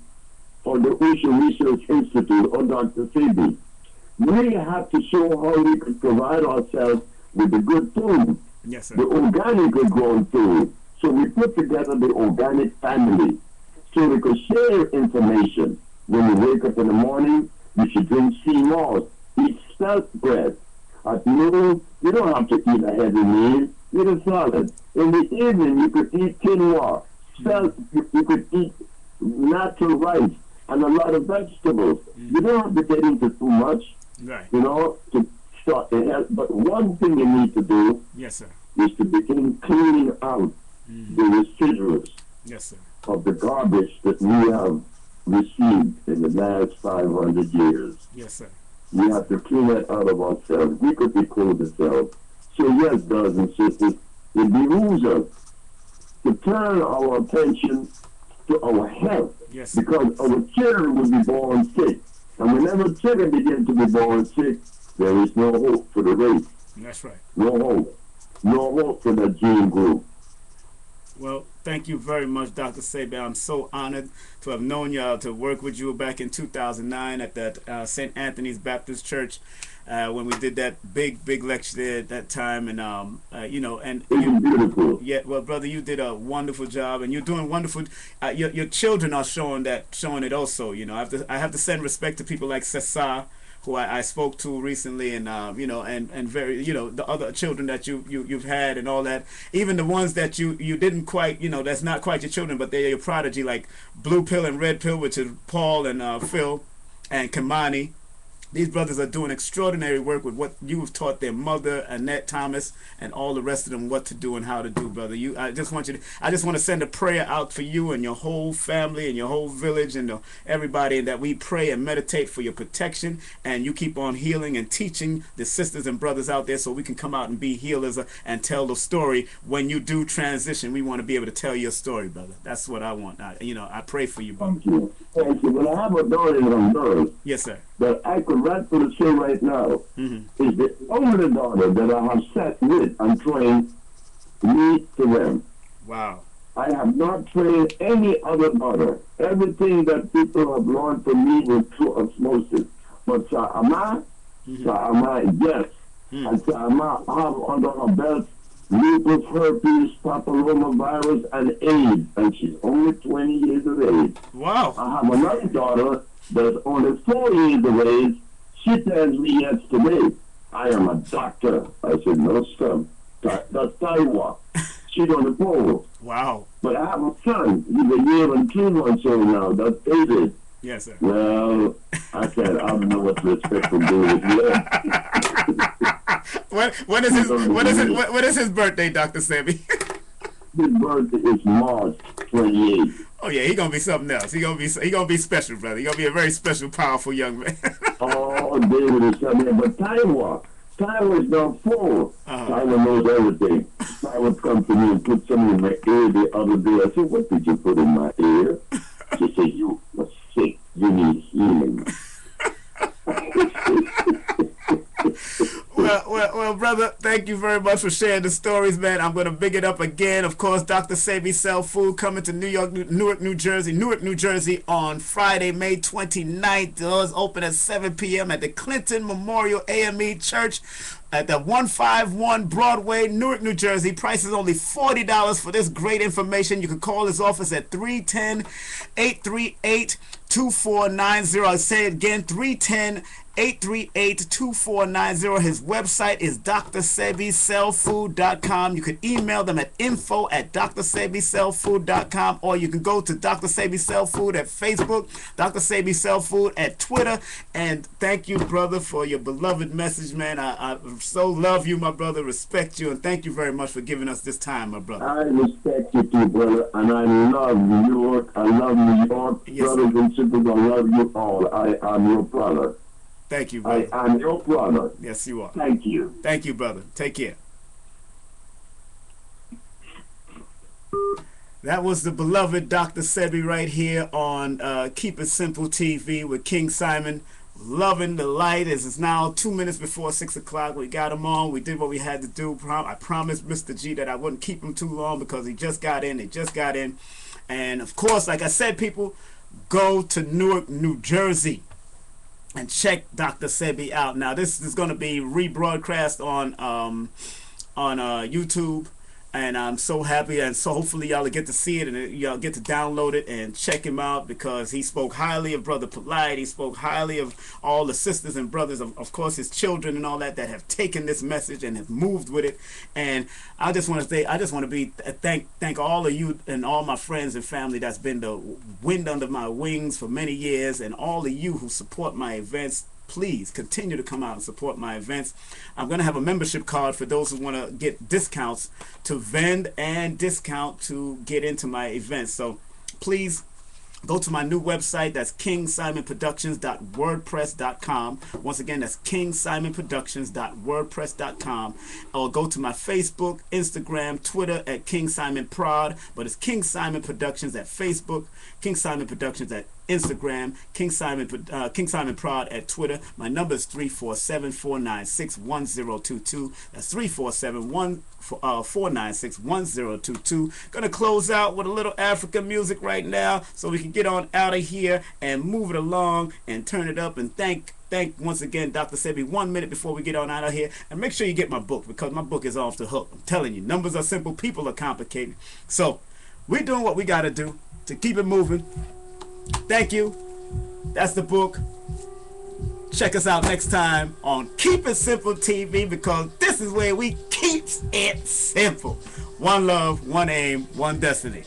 [SPEAKER 2] or the Ocean Research Institute or Dr. Sebi. We have to show how we can provide ourselves with the good food,
[SPEAKER 1] Yes, sir.
[SPEAKER 2] the organically grown food. So we put together the organic family so we can share information. When you wake up in the morning, you should drink sea moss, eat spelt bread. At noon, you don't have to eat a heavy meal, eat a salad. In the evening, you could eat quinoa, spelt, you could eat natural rice and a lot of vegetables. You don't have to get into too much,
[SPEAKER 1] Right.
[SPEAKER 2] to start the health. But one thing you need to do
[SPEAKER 1] Yes, sir.
[SPEAKER 2] is to begin cleaning out the residuals
[SPEAKER 1] Yes, sir.
[SPEAKER 2] of the garbage that we have received in the last 500 years.
[SPEAKER 1] Yes, sir.
[SPEAKER 2] We have to clean that out of ourselves. We could be called ourselves. So yes, brothers and sisters, it behooves us to turn our attention to our health,
[SPEAKER 1] Yes.
[SPEAKER 2] because our children will be born sick. And whenever children begin to be born sick, there is no hope for the race.
[SPEAKER 1] That's right.
[SPEAKER 2] No hope. No hope for the gene group.
[SPEAKER 1] Well, thank you very much, Dr. Sebi. I'm so honored to have known you, to work with you back in 2009 at that St. Anthony's Baptist Church when we did that big lecture there at that time. And, and
[SPEAKER 2] It was beautiful.
[SPEAKER 1] yeah, well, brother, you did a wonderful job, and you're doing wonderful. Your children are showing it also. I have to send respect to people like Cesar, who I spoke to recently, and and very, the other children that you've had and all that, even the ones that you didn't quite, that's not quite your children, but they're your prodigy, like Blue Pill and Red Pill, which is Paul and Phil and Kamani. These brothers are doing extraordinary work with what you've taught their mother, Annette Thomas, and all the rest of them what to do and how to do, brother. I just want to send a prayer out for you and your whole family and your whole village and everybody, and that we pray and meditate for your protection, and you keep on healing and teaching the sisters and brothers out there so we can come out and be healers and tell the story. When you do transition, we want to be able to tell your story, brother. That's what I want. I pray for you, brother.
[SPEAKER 2] Thank you. Thank you. Well, I have a daughter on birth.
[SPEAKER 1] Yes, sir.
[SPEAKER 2] That I could rightfully say right now is the only daughter that I have sat with and trained me to them.
[SPEAKER 1] Wow.
[SPEAKER 2] I have not trained any other daughter. Everything that people have learned from me was through osmosis. But Sa'ama, yes. And Sa'ama have under her belt lupus, herpes, papillomavirus, and AIDS. And she's only 20 years of age.
[SPEAKER 1] Wow.
[SPEAKER 2] I have another daughter that's only 4 years of age. She tells me yesterday, I am a doctor. I said, no, sir. That's Taiwan. She's on the pole.
[SPEAKER 1] Wow.
[SPEAKER 2] But I have a son. He's a year and 2 months old now. That's David.
[SPEAKER 1] Yes, sir.
[SPEAKER 2] Well, I said, I don't know what to expect from David yet.
[SPEAKER 1] When is his birthday, Dr. Sebi?
[SPEAKER 2] His birthday is March 28th.
[SPEAKER 1] Oh yeah, he gonna be something else. He gonna be special, brother. He gonna be a very special, powerful young man.
[SPEAKER 2] Oh, David is something. But Taiwan is now full. Taiwan knows everything. Taiwan come to me and put something in my ear the other day. I said, what did you put in my ear? She said, you are sick. You need healing.
[SPEAKER 1] Well, brother, thank you very much for sharing the stories, man. I'm going to big it up again. Of course, Dr. Sebi Sell Food coming to Newark, New Jersey on Friday, May 29th. Doors open at 7 p.m. at the Clinton Memorial AME Church at the 151 Broadway, Newark, New Jersey. Price is only $40 for this great information. You can call his office at 310-838-2490. I'll say it again, 310-838-2490. His website is drsebisellfood.com. You can email them at info@drsebisellfood.com, or you can go to Dr. Sebi Sell Food at Facebook, Dr. Sebi Sell Food at Twitter. And thank you, brother, for your beloved message, man. I so love you, my brother, respect you, and thank you very much for giving us this time, my brother.
[SPEAKER 2] I respect you too, brother, and I love New York. I love New York.
[SPEAKER 1] Yes,
[SPEAKER 2] brothers and sisters, I love you all. I am your brother.
[SPEAKER 1] Thank you,
[SPEAKER 2] I
[SPEAKER 1] brother.
[SPEAKER 2] am your product.
[SPEAKER 1] Yes, you are.
[SPEAKER 2] Thank you.
[SPEAKER 1] Thank you, brother. Take care. That was the beloved Dr. Sebi right here on Keep It Simple TV with King Simon. Loving the light as it's now 2 minutes before 6 o'clock. We got him on. We did what we had to do. I promised Mr. G that I wouldn't keep him too long because he just got in. He just got in. And of course, like I said, people, go to Newark, New Jersey and check Dr. Sebi out. Now, this is going to be rebroadcast on YouTube, and I'm so happy, and so hopefully y'all get to see it and y'all get to download it and check him out, because he spoke highly of Brother Polite. He spoke highly of all the sisters and brothers, of course his children and all that have taken this message and have moved with it. And I just want to say, I just want to thank all of you and all my friends and family that's been the wind under my wings for many years, and all of you who support my events. Please continue to come out and support my events. I'm going to have a membership card for those who want to get discounts to vend and discount to get into my events. So please go to my new website. That's kingsimonproductions.wordpress.com. Once again, that's kingsimonproductions.wordpress.com. Or go to my Facebook, Instagram, Twitter at King Simon Prod. But it's King Simon Productions at Facebook, King Simon Productions at Instagram, King Simon Prod at Twitter. My number is 347-496-1022. That's 347-496-1022. Gonna close out with a little African music right now so we can get on out of here and move it along and turn it up, and thank once again Dr. Sebi 1 minute before we get on out of here. And make sure you get my book, because my book is off the hook. I'm telling you, numbers are simple, people are complicated. So we're doing what we gotta do to keep it moving. Thank you. That's the book. Check us out next time on Keep It Simple TV, because this is where we keeps it simple. One love, one aim, one destiny.